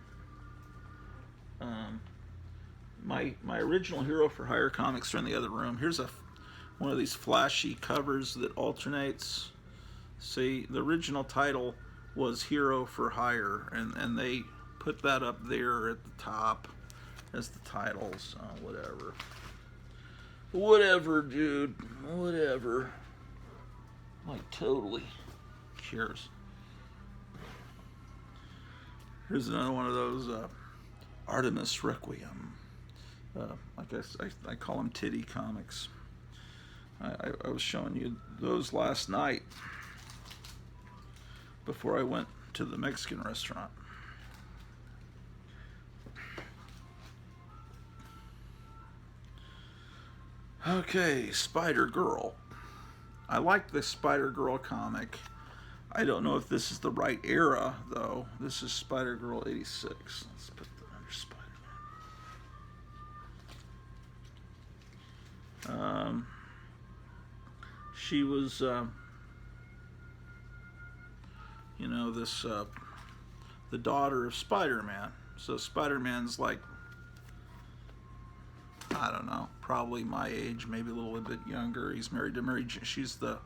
my original Hero for Hire comics are in the other room. Here's one of these flashy covers that alternates. See, the original title was Hero for Hire, and they put that up there at the top as the titles. Whatever. Whatever, dude. Whatever. Like, totally cares. Here's another one of those Artemis Requiem. I guess I call them titty comics. I was showing you those last night before I went to the Mexican restaurant. Okay, Spider-Girl. I like the Spider-Girl comic. I don't know if this is the right era, though. This is Spider-Girl 86. Let's put that under Spider-Man. She was, you know, this, the daughter of Spider-Man. So Spider-Man's like, I don't know, probably my age, maybe a little bit younger. He's married to Mary Jane. She's the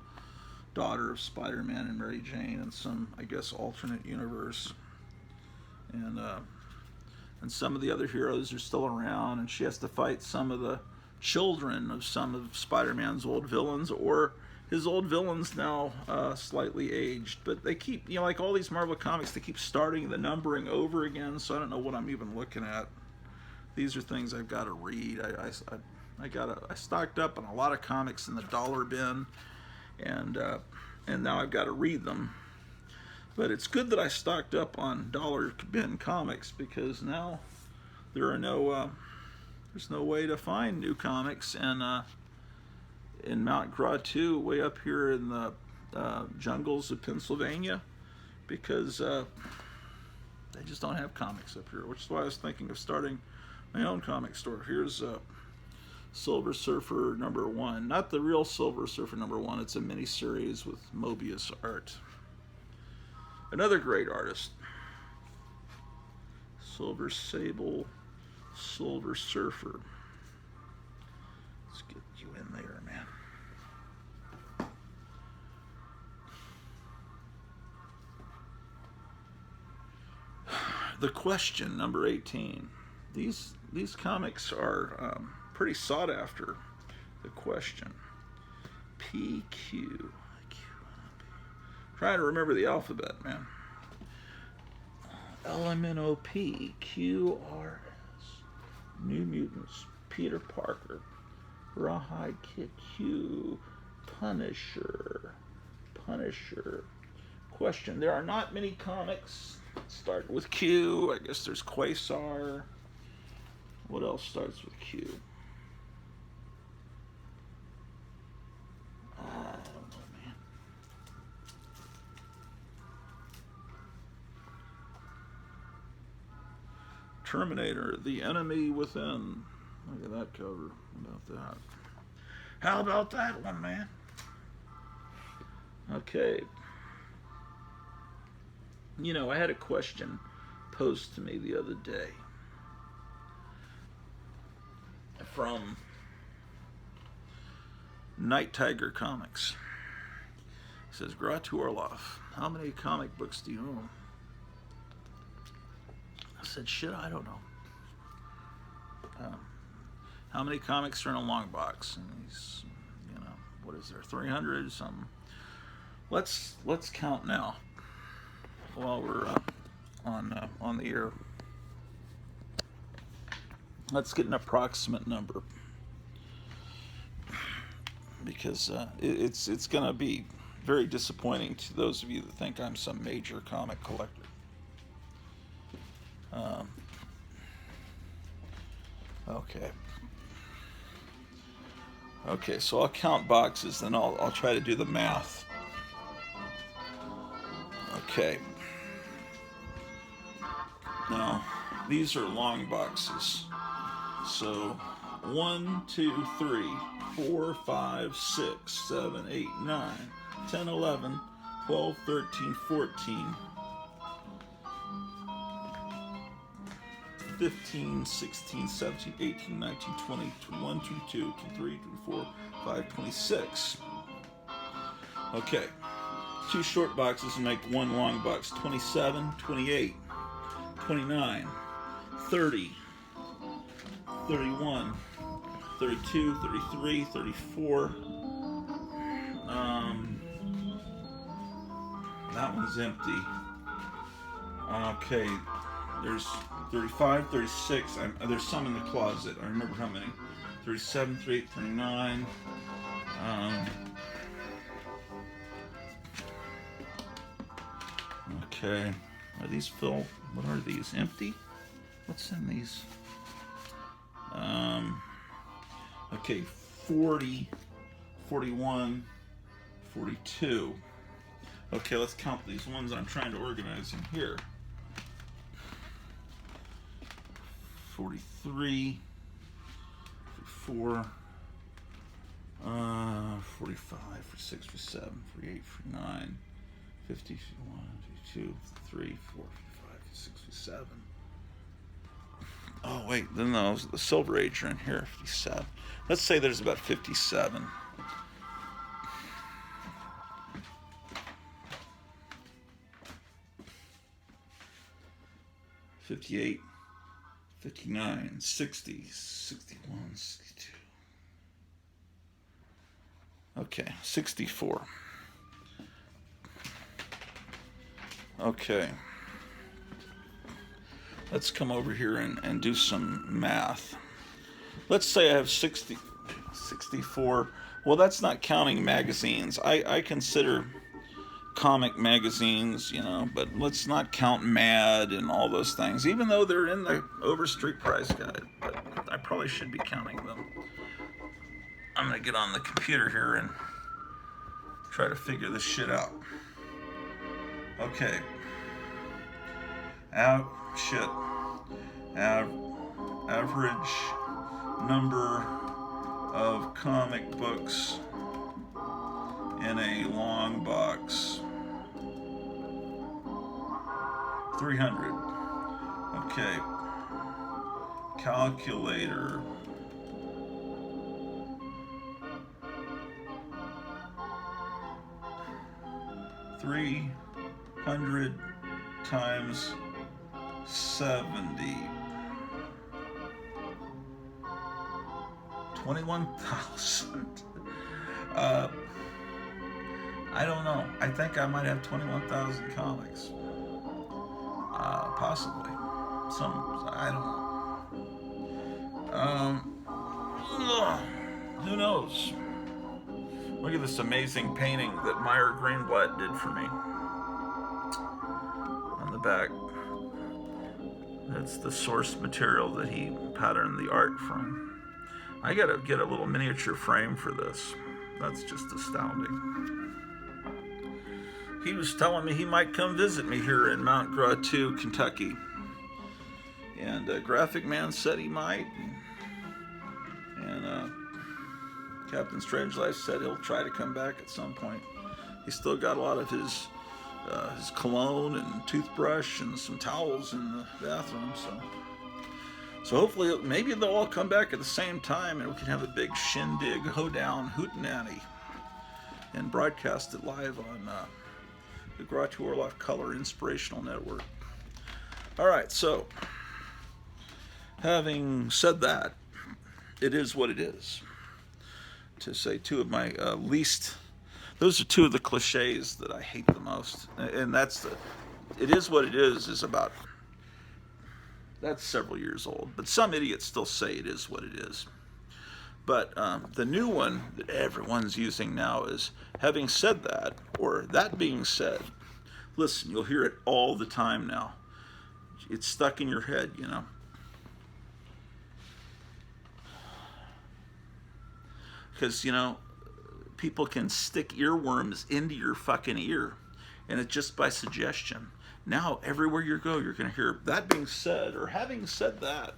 daughter of Spider-Man and Mary Jane in some, I guess, alternate universe. And some of the other heroes are still around, and she has to fight some of the children of some of Spider-Man's old villains, or his old villains now slightly aged. But they keep, you know, like all these Marvel comics, they keep starting the numbering over again, so I don't know what I'm even looking at. These are things I've got to read. I stocked up on a lot of comics in the dollar bin, and now I've got to read them. But it's good that I stocked up on dollar bin comics, because now there are there's no way to find new comics, and in Mount Gratu, way up here in the jungles of Pennsylvania, because they just don't have comics up here, which is why I was thinking of starting my own comic store. Here's Silver Surfer #1. Not the real Silver Surfer #1. It's a mini-series with Mobius art. Another great artist. Silver Sable, Silver Surfer. Let's get you in there, man. The Question, #18. These comics are pretty sought after. The Question. PQ. Trying to remember the alphabet, man. LMNOP, QRS, New Mutants, Peter Parker, Rawhide Kid, Q, Punisher. Question. There are not many comics start with Q. I guess there's Quasar. What else starts with Q? I don't know, man. Terminator, The Enemy Within. Look at that cover. How about that one, man? Okay. You know, I had a question posed to me the other day from Night Tiger Comics. It says, Gratu Orloff, how many comic books do you own? I said, shit, I don't know. How many comics are in a long box? And he's, you know, what is there, 300 something? Let's count now while we're on the air. Let's get an approximate number, because it's going to be very disappointing to those of you that think I'm some major comic collector. Okay, so I'll count boxes, then I'll try to do the math. Okay. Now, these are long boxes. So 1, 2, 3, 4, 5, 6, 7, 8, 9, 10, 11, 12, 13, 14. 15, 16, 17, 18, 19, 20, 21, 22, 23, 24, 5, 26. Okay. 2 short boxes make 1 long box. 27, 28, 29, 30, 31, 32, 33, 34. That one's empty. Okay, there's 35, 36. There's some in the closet. I remember how many. 37, 38, 39. Okay, are these filled? What are these? Empty? What's in these? Okay, 40, 41, 42. Okay, let's count these ones I'm trying to organize in here. 43, 44, 45, 46, 47, 48, 49, 50, 51, 52, 53, 4, 55, 56, 57. Oh, wait, then those, the Silver Age are in here, 57. Let's say there's about 57. 58, 59, 60, 61, 62. Okay, 64. Okay. Let's come over here and do some math. Let's say I have 64. Well, that's not counting magazines. I consider comic magazines, you know, but let's not count Mad and all those things, even though they're in the Overstreet price guide, but I probably should be counting them. I'm going to get on the computer here and try to figure this shit out. Okay. Average number of comic books in a long box. 300. Okay. Calculator. $300 times 70. 21,000. I don't know. I think I might have 21,000 comics. Possibly. I don't know. Who knows? Look at this amazing painting that Meyer Greenblatt did for me. On the back. That's the source material that he patterned the art from. I gotta get a little miniature frame for this. That's just astounding. He was telling me he might come visit me here in Mount Grotto, Kentucky. And Graphic Man said he might. And Captain Strangelove said he'll try to come back at some point. He's still got a lot of his cologne and toothbrush and some towels in the bathroom. So hopefully, maybe they'll all come back at the same time and we can have a big shindig, hoedown, hootenanny, and broadcast it live on the Grotto Orloff Color Inspirational Network. All right, so having said that, it is what it is. To say two of my those are two of the cliches that I hate the most. And it is what it is about, that's several years old. But some idiots still say it is what it is. But the new one that everyone's using now is, having said that, or that being said. Listen, you'll hear it all the time now. It's stuck in your head, you know. Because, you know, people can stick earworms into your fucking ear. And it's just by suggestion. Now, everywhere you go, you're going to hear, that being said, or having said that.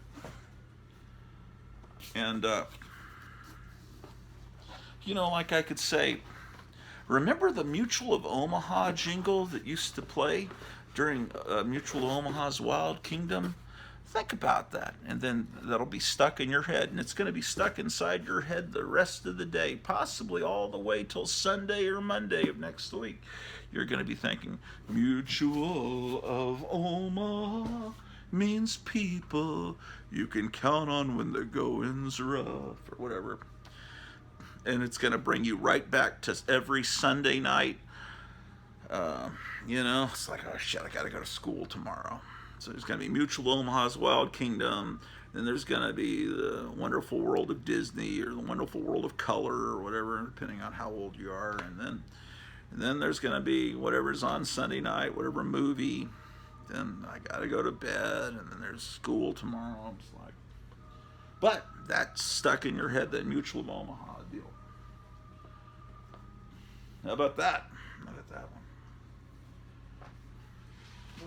And, you know, like I could say, remember the Mutual of Omaha jingle that used to play during Mutual of Omaha's Wild Kingdom? Think about that. And then that'll be stuck in your head. And it's going to be stuck inside your head the rest of the day, possibly all the way till Sunday or Monday of next week. You're going to be thinking, Mutual of Omaha means people you can count on when the going's rough, or whatever. And it's going to bring you right back to every Sunday night. It's like, oh shit, I got to go to school tomorrow. So there's going to be Mutual Omaha's Wild Kingdom. Then there's going to be the Wonderful World of Disney or the Wonderful World of Color or whatever, depending on how old you are. And then there's going to be whatever's on Sunday night, whatever movie. Then I got to go to bed, and then there's school tomorrow. I'm just like, but that's stuck in your head, that Mutual of Omaha deal. How about that? Look at that one.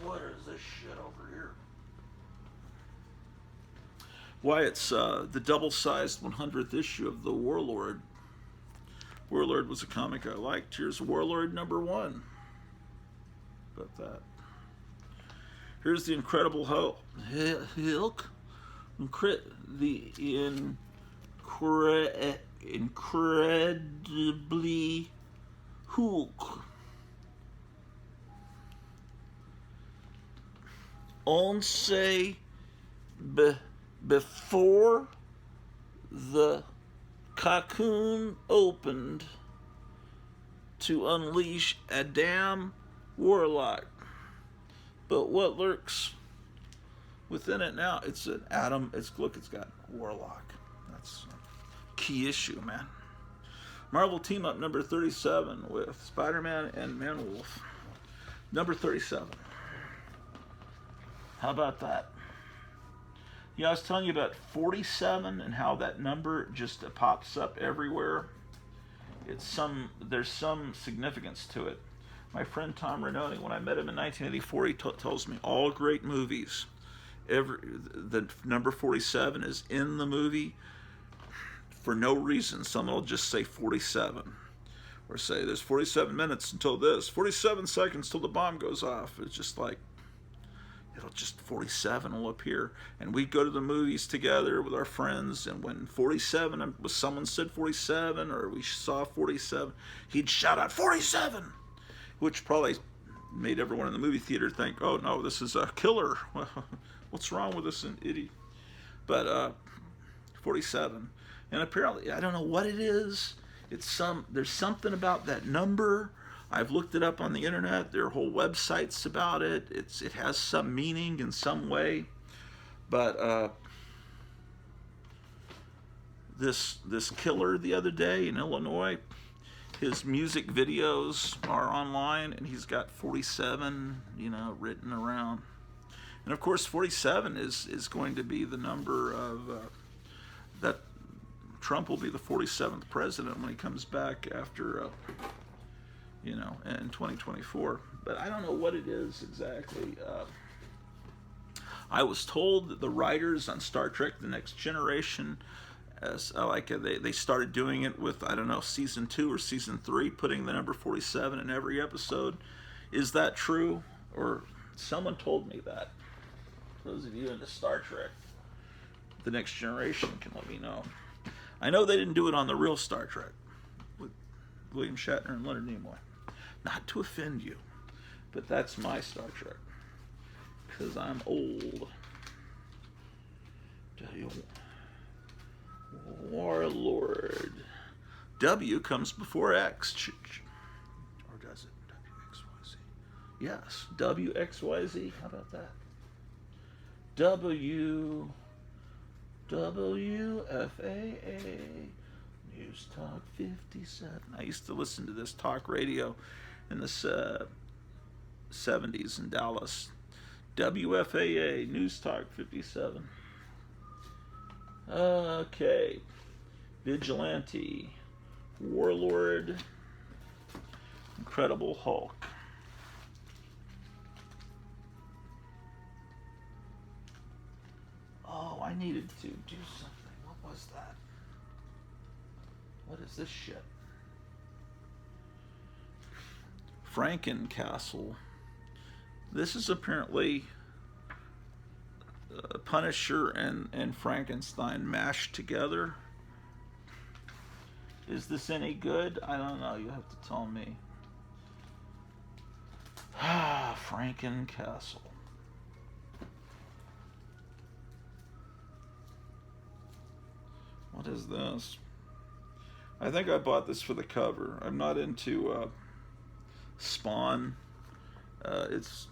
What is this shit over here? Why, it's the double-sized 100th issue of The Warlord. Warlord was a comic I liked. Here's Warlord #1. About that. Here's the Incredible Hulk. The incredibly Hulk. On say before the cocoon opened to unleash a damn warlock. But what lurks within it now? It's an atom. It's got warlock. That's a key issue, man. Marvel team up number 37 with Spider-Man and Man-Wolf. Number 37. How about that? I was telling you about 47 and how that number just pops up everywhere. There's some significance to it. My friend Tom Renoni, when I met him in 1984, he tells me all great movies, the number 47 is in the movie for no reason. Someone will just say 47. Or say there's 47 minutes until this, 47 seconds till the bomb goes off. It's just like, 47 will appear, and we'd go to the movies together with our friends, and when someone said 47 or we saw 47, he'd shout out 47, which probably made everyone in the movie theater think, oh no, this is a killer. What's wrong with this idiot? But 47, and apparently I don't know what it is. There's something about that number. I've looked it up on the internet. There are whole websites about it. It has some meaning in some way. But this killer the other day in Illinois, his music videos are online, and he's got 47, written around. And of course, 47 is going to be the number of that Trump will be the 47th president when he comes back after. In 2024. But I don't know what it is exactly. I was told that the writers on Star Trek The Next Generation, they started doing it with, I don't know, season 2 or season 3, putting the number 47 in every episode. Is that true? Or someone told me that. Those of you into Star Trek The Next Generation can let me know. I know they didn't do it on the real Star Trek with William Shatner and Leonard Nimoy. Not to offend you, but that's my Star Trek. Because I'm old. Warlord. W comes before X. Or does it? WXYZ. Yes, WXYZ. How about that? WFAA. News Talk 57. I used to listen to this talk radio in the 70s in Dallas. WFAA, News Talk 57. Okay. Vigilante, Warlord, Incredible Hulk. Oh, I needed to do something. What was that? What is this shit? Frankencastle. This is apparently Punisher and Frankenstein mashed together. Is this any good? I don't know. You have to tell me. Ah, Frankencastle. What is this? I think I bought this for the cover. I'm not into Spawn. It's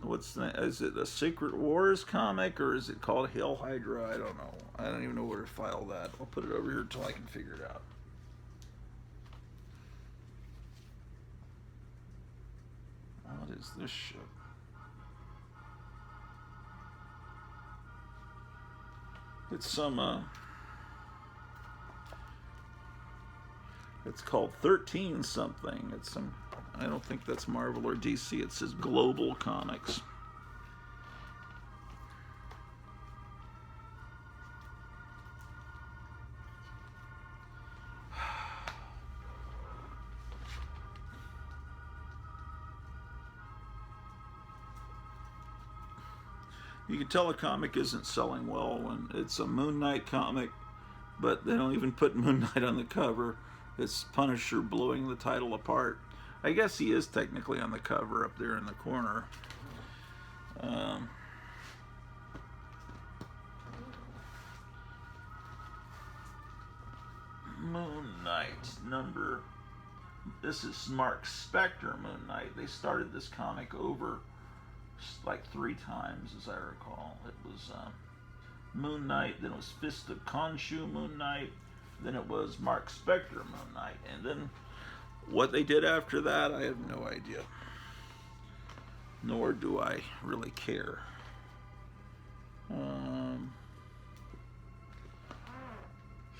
what's the, is it a Secret Wars comic or is it called Hail Hydra? I don't know. I don't even know where to file that. I'll put it over here until I can figure it out. What is this shit? It's some it's called 13 something. It's some, I don't think that's Marvel or DC. It says Global Comics. You can tell a comic isn't selling well when it's a Moon Knight comic, but they don't even put Moon Knight on the cover. It's Punisher blowing the title apart. I guess he is technically on the cover up there in the corner. Moon Knight number. This is Mark Spector Moon Knight. They started this comic over like 3 times, as I recall. It was Moon Knight, then it was Fist of Khonshu Moon Knight, then it was Mark Spector Moon Knight, and then what they did after that, I have no idea. Nor do I really care.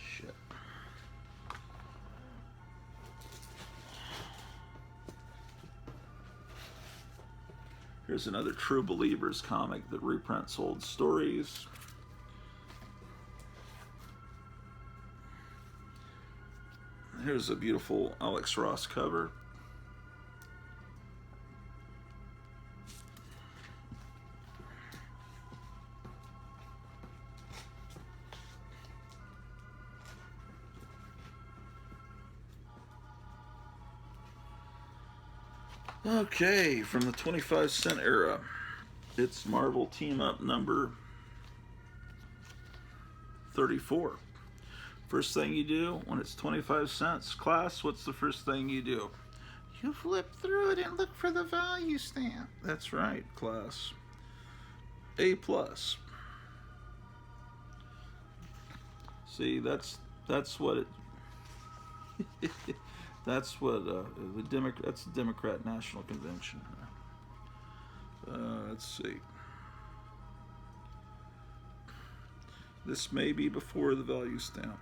Shit. Here's another True Believers comic that reprints old stories. Here's a beautiful Alex Ross cover. Okay, from the 25-cent era, it's Marvel Team Up number 34. First thing you do when it's 25 cents, class, what's the first thing you do? You flip through it and look for the value stamp. That's right, class. A+. See, that's what it that's what that's the Democrat National Convention. Let's see. This may be before the value stamp.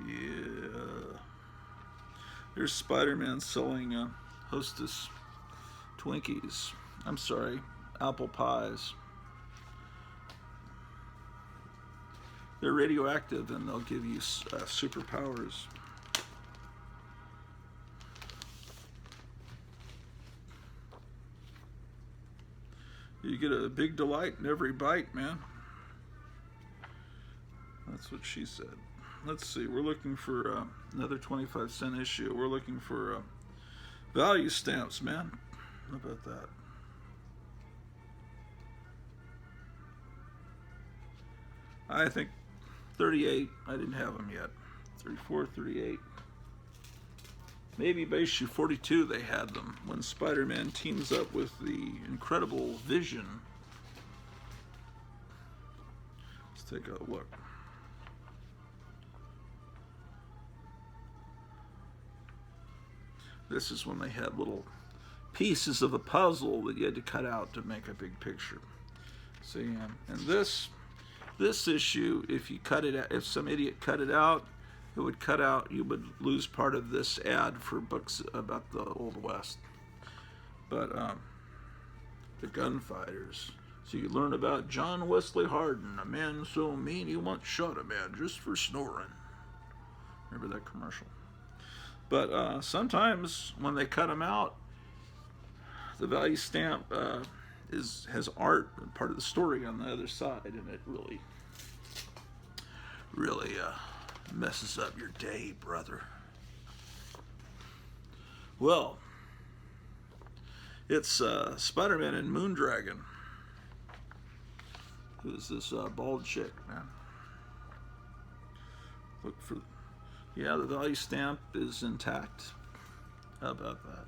Yeah. There's Spider-Man selling Hostess Twinkies. I'm sorry, apple pies. They're radioactive and they'll give you superpowers. You get a big delight in every bite, man. That's what she said. Let's see, we're looking for another 25-cent issue. We're looking for value stamps, man. How about that? I think 38, I didn't have them yet. 34, 38. Maybe by issue 42 they had them, when Spider-Man teams up with the Incredible Vision. Let's take a look. This is when they had little pieces of a puzzle that you had to cut out to make a big picture. See, and this issue, if you cut it, if some idiot cut it out, it would cut out. You would lose part of this ad for books about the Old West. But the gunfighters. So you learn about John Wesley Hardin, a man so mean he once shot a man just for snoring. Remember that commercial? But sometimes when they cut them out, the value stamp has art, part of the story on the other side, and it really messes up your day, brother. Well, it's Spider-Man and Moondragon. Who's this bald chick, man? Look for, yeah, the value stamp is intact. How about that?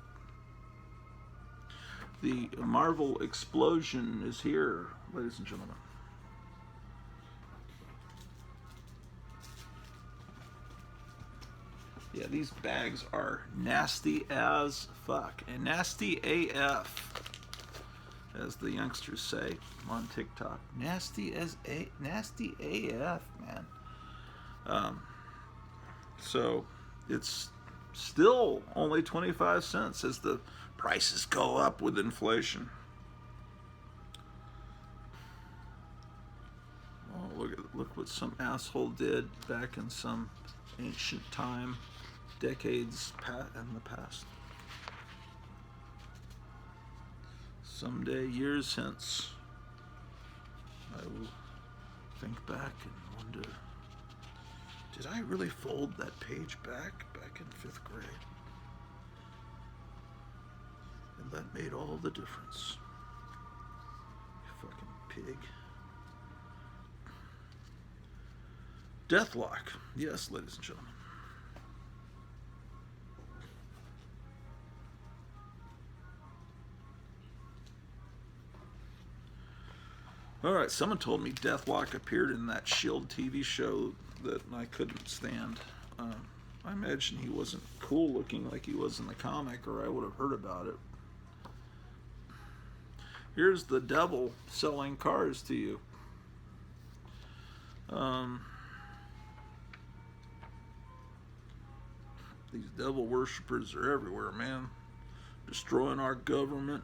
The Marvel explosion is here, ladies and gentlemen. Yeah, these bags are nasty as fuck. And nasty AF, as the youngsters say on TikTok. Nasty AF, man. So it's still only 25 cents as the prices go up with inflation. Oh, look what some asshole did back in some ancient time, decades in the past. Someday, years hence, I will think back and wonder, did I really fold that page back in 5th grade? And that made all the difference. You fucking pig. Deathlock. Yes, ladies and gentlemen. Alright, someone told me Deathlock appeared in that S.H.I.E.L.D. TV show that I couldn't stand. I imagine he wasn't cool looking like he was in the comic, or I would have heard about it. Here's the devil selling cars to you. These devil worshippers are everywhere, man. Destroying our government.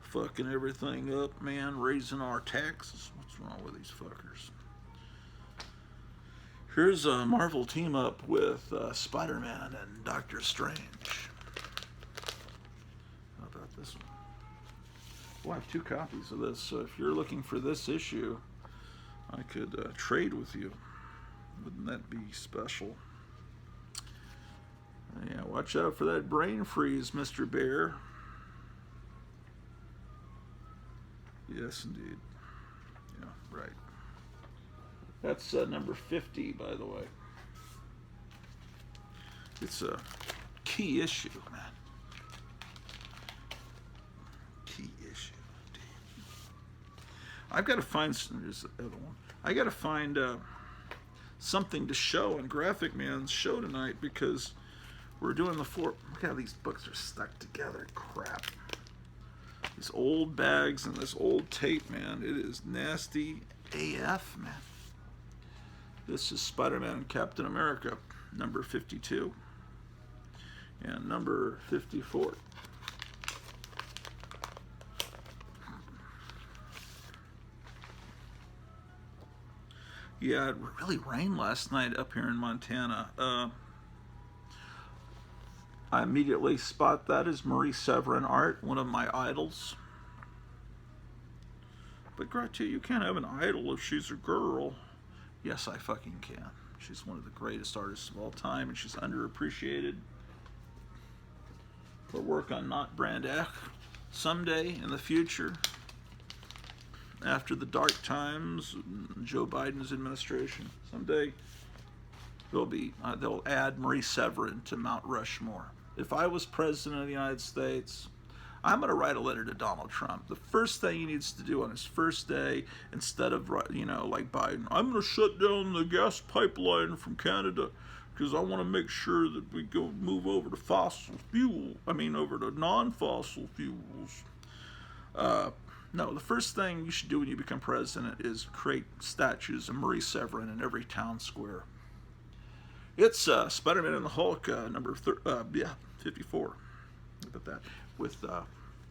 Fucking everything up, man. Raising our taxes. What's wrong with these fuckers? Here's a Marvel team up with Spider-Man and Doctor Strange. How about this one? Well, I have 2 copies of this, so if you're looking for this issue, I could trade with you. Wouldn't that be special? Yeah, watch out for that brain freeze, Mr. Bear. Yes, indeed. Yeah, right. That's number 50, by the way. It's a key issue, man. Key issue. Damn. I've got to find, there's the other one. I got to find something to show on Graphic Man's show tonight, because we're doing the 4. Look how these books are stuck together. Crap. These old bags and this old tape, man. It is nasty AF, man. This is Spider-Man and Captain America, number 52. And number 54. Yeah, it really rained last night up here in Montana. I immediately spot that as Marie Severin art, one of my idols. But Gretchen, you can't have an idol if she's a girl. Yes, I fucking can. She's one of the greatest artists of all time, and she's underappreciated. Her work on Not Brand X someday in the future, after the dark times, Joe Biden's administration, someday they'll add Marie Severin to Mount Rushmore. If I was president of the United States, I'm going to write a letter to Donald Trump. The first thing he needs to do on his first day, instead of, like Biden, I'm going to shut down the gas pipeline from Canada because I want to make sure that we move over to over to non-fossil fuels. No, the first thing you should do when you become president is create statues of Marie Severin in every town square. It's Spider-Man and the Hulk, number 54. Look at that. With that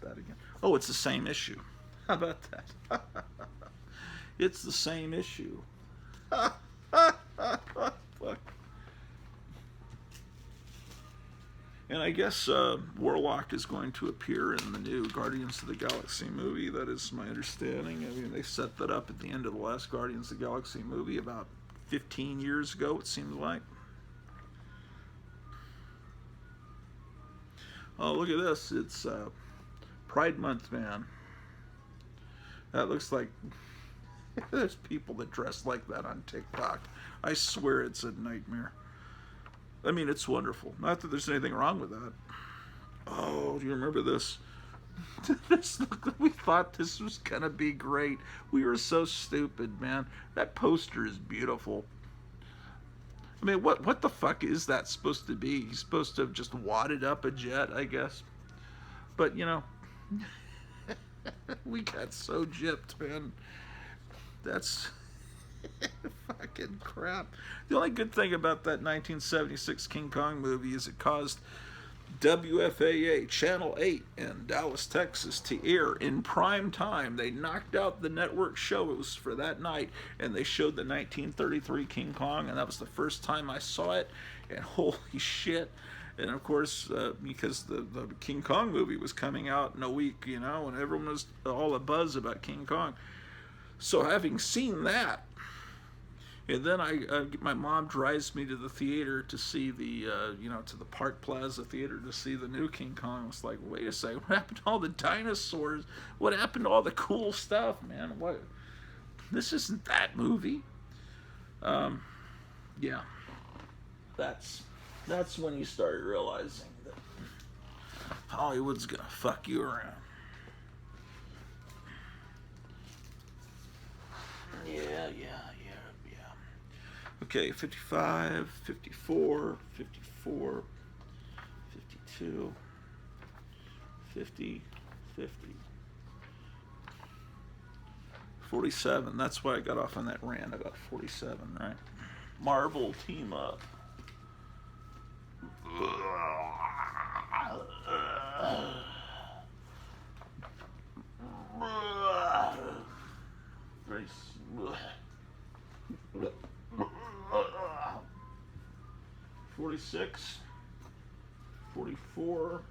again. Oh, it's the same issue. How about that? It's the same issue. Fuck. And I guess Warlock is going to appear in the new Guardians of the Galaxy movie. That is my understanding. I mean, they set that up at the end of the last Guardians of the Galaxy movie about 15 years ago, it seemed like. Oh, look at this. It's Pride Month, man. That looks like there's people that dress like that on TikTok. I swear it's a nightmare. I mean, it's wonderful. Not that there's anything wrong with that. Oh, do you remember this? We thought this was going to be great. We were so stupid, man. That poster is beautiful. I mean, what the fuck is that supposed to be? He's supposed to have just wadded up a jet, I guess. But, you know, we got so gypped, man. That's fucking crap. The only good thing about that 1976 King Kong movie is it caused WFAA Channel 8 in Dallas, Texas to air in prime time. They knocked out the network shows for that night and they showed the 1933 King Kong, and that was the first time I saw it, and holy shit. And of course, because the King Kong movie was coming out in a week, you know, and everyone was all a buzz about King Kong. So having seen that, and then my mom drives me to the theater to see the, to the Park Plaza Theater to see the new King Kong. I was like, wait a second, what happened to all the dinosaurs? What happened to all the cool stuff, man? What? This isn't that movie. Yeah, that's when you started realizing that Hollywood's gonna fuck you around. Yeah. Okay, 55, 54, 54, 52, 50, 50. 47. That's why I got off on that rant about 47, right? Marvel team up. 46, 44,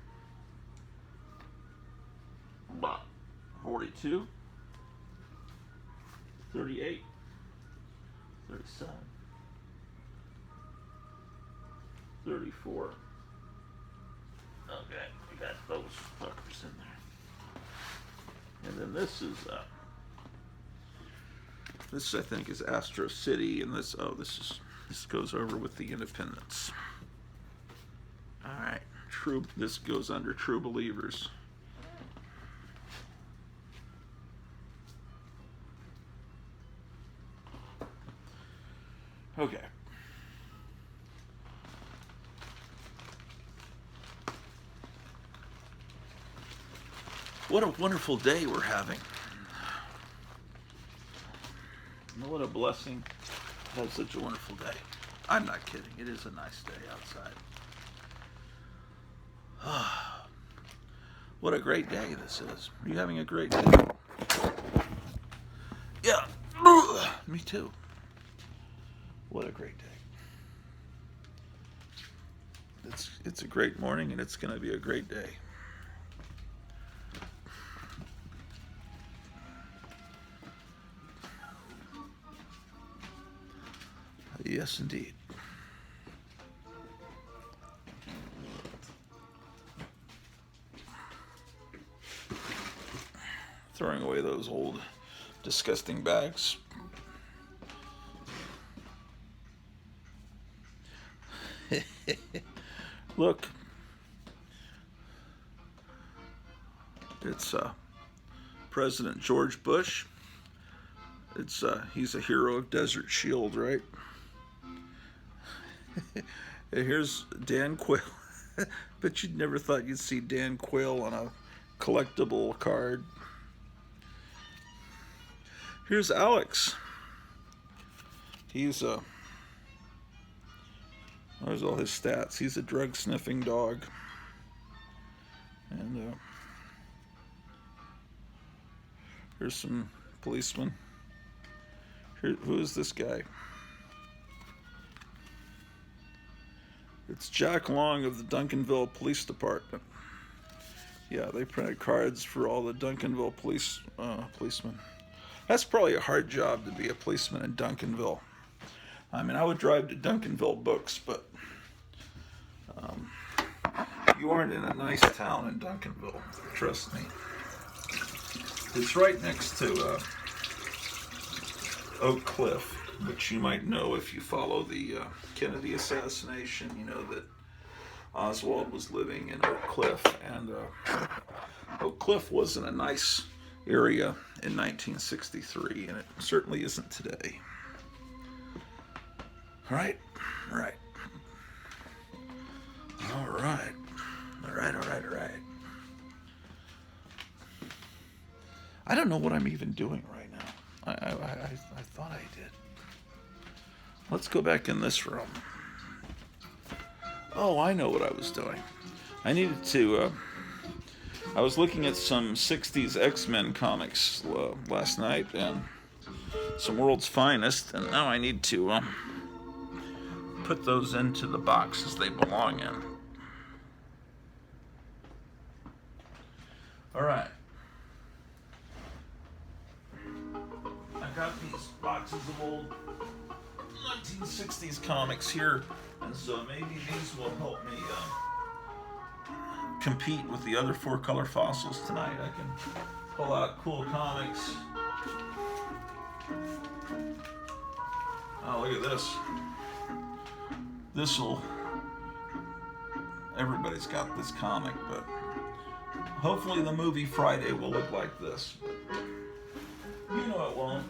42, 38, 37, 34. Okay, we got those fuckers in there. And then this is this I think is Astro City, and this goes over with the Independents. All right, this goes under True Believers. Okay. What a wonderful day we're having. What a blessing to have such a wonderful day. I'm not kidding. It is a nice day outside. What a great day this is. Are you having a great day? Yeah. Me too. What a great day. It's a great morning, and it's going to be a great day. Yes, indeed. Throwing away those old, disgusting bags. Look, it's President George Bush. He's a hero of Desert Shield, right? Here's Dan Quayle. But you'd never thought you'd see Dan Quayle on a collectible card. Here's Alex. He's there's all his stats. He's a drug-sniffing dog. And here's some policemen. Who is this guy? It's Jack Long of the Duncanville Police Department. Yeah, they printed cards for all the Duncanville policemen. That's probably a hard job to be a policeman in Duncanville. I mean, I would drive to Duncanville Books, but you aren't in a nice town in Duncanville. Trust me. It's right next to Oak Cliff, which you might know if you follow the Kennedy assassination. You know that Oswald was living in Oak Cliff, and Oak Cliff wasn't a nice area in 1963, and it certainly isn't today. Right? Right. All right. All right. I don't know what I'm even doing right now. I thought I did. Let's go back in this room. Oh, I know what I was doing. I needed to, I was looking at some 60s X-Men comics last night, and some World's Finest, and now I need to put those into the boxes they belong in. All right. I got these boxes of old 1960s comics here, and so maybe these will help me compete with the other 4-color fossils tonight. I can pull out cool comics. Oh, look at this. Everybody's got this comic, but hopefully the movie Friday will look like this. But you know it won't.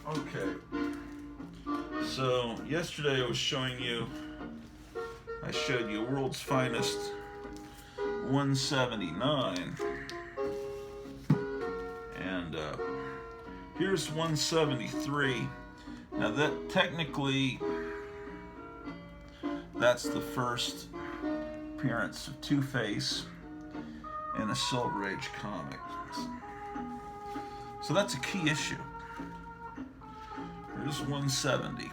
Okay. So yesterday I showed you World's Finest 179, and here's 173. Now that technically that's the first appearance of Two-Face in a Silver Age comic. So that's a key issue. Here's 170.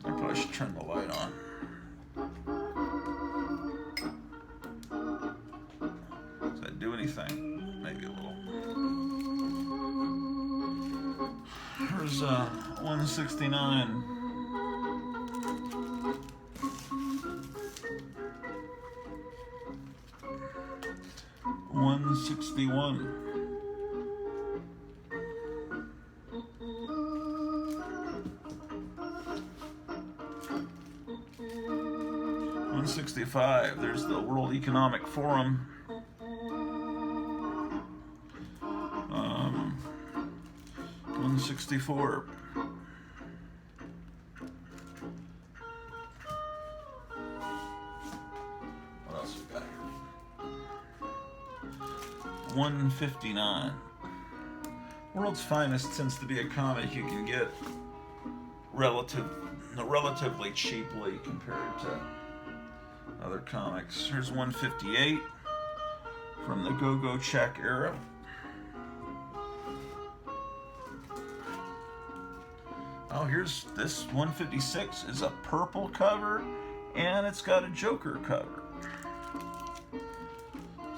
I probably should turn the light on. Does that do anything? Maybe a little. Here's 169. $161. $165. There's the World Economic Forum. $164. What else we got here? $159. World's Finest tends to be a comic you can get relatively cheaply compared to other comics. Here's 158 from the Go-Go Check era. Oh, here's this 156 is a purple cover, and it's got a Joker cover.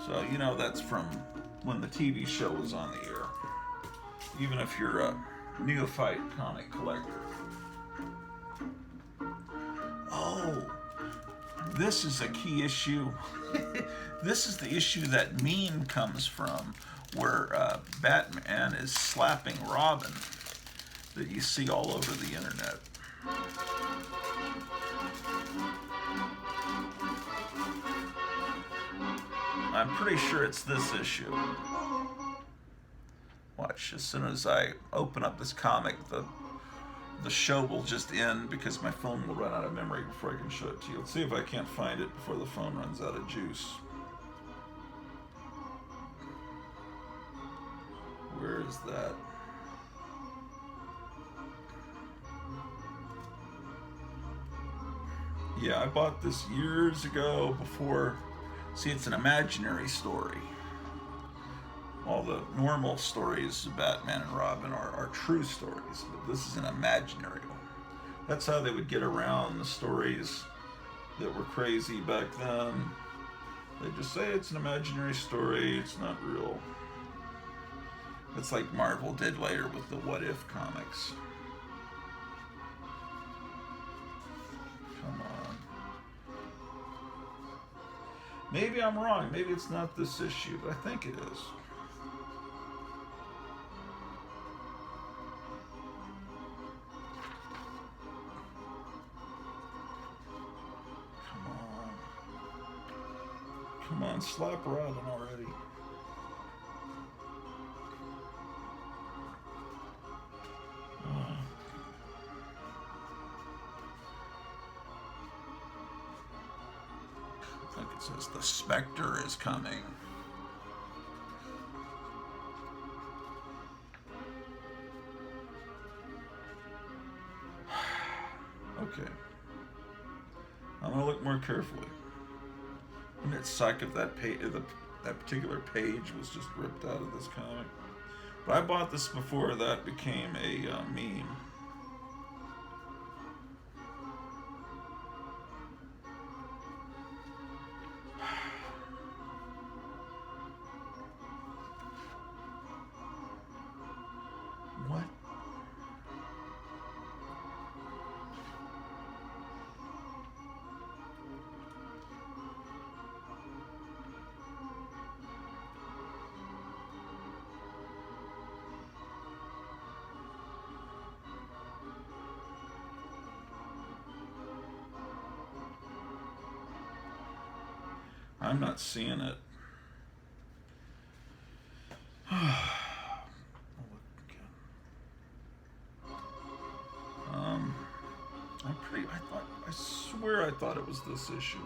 So you know that's from when the TV show was on the air. Even if you're a neophyte comic collector. Oh, this is a key issue. This is the issue that meme comes from, where Batman is slapping Robin, that you see all over the internet. I'm pretty sure it's this issue. Watch, as soon as I open up this comic, the show will just end because my phone will run out of memory before I can show it to you. Let's see if I can't find it before the phone runs out of juice. Where is that? Yeah, I bought this years ago before. See, it's an imaginary story. All the normal stories of Batman and Robin are true stories, but this is an imaginary one. That's how they would get around the stories that were crazy back then. They just say it's an imaginary story, it's not real. It's like Marvel did later with the What If comics. Come on. Maybe I'm wrong. Maybe it's not this issue, but I think it is. Come on. Come on, slap Robin already. I think it says the Spectre is coming. Okay. I'm gonna look more carefully. Wouldn't it suck if that that particular page was just ripped out of this comic? But I bought this before that became a meme. What? I'm not seeing it. I'm pretty. I swear I thought it was this issue.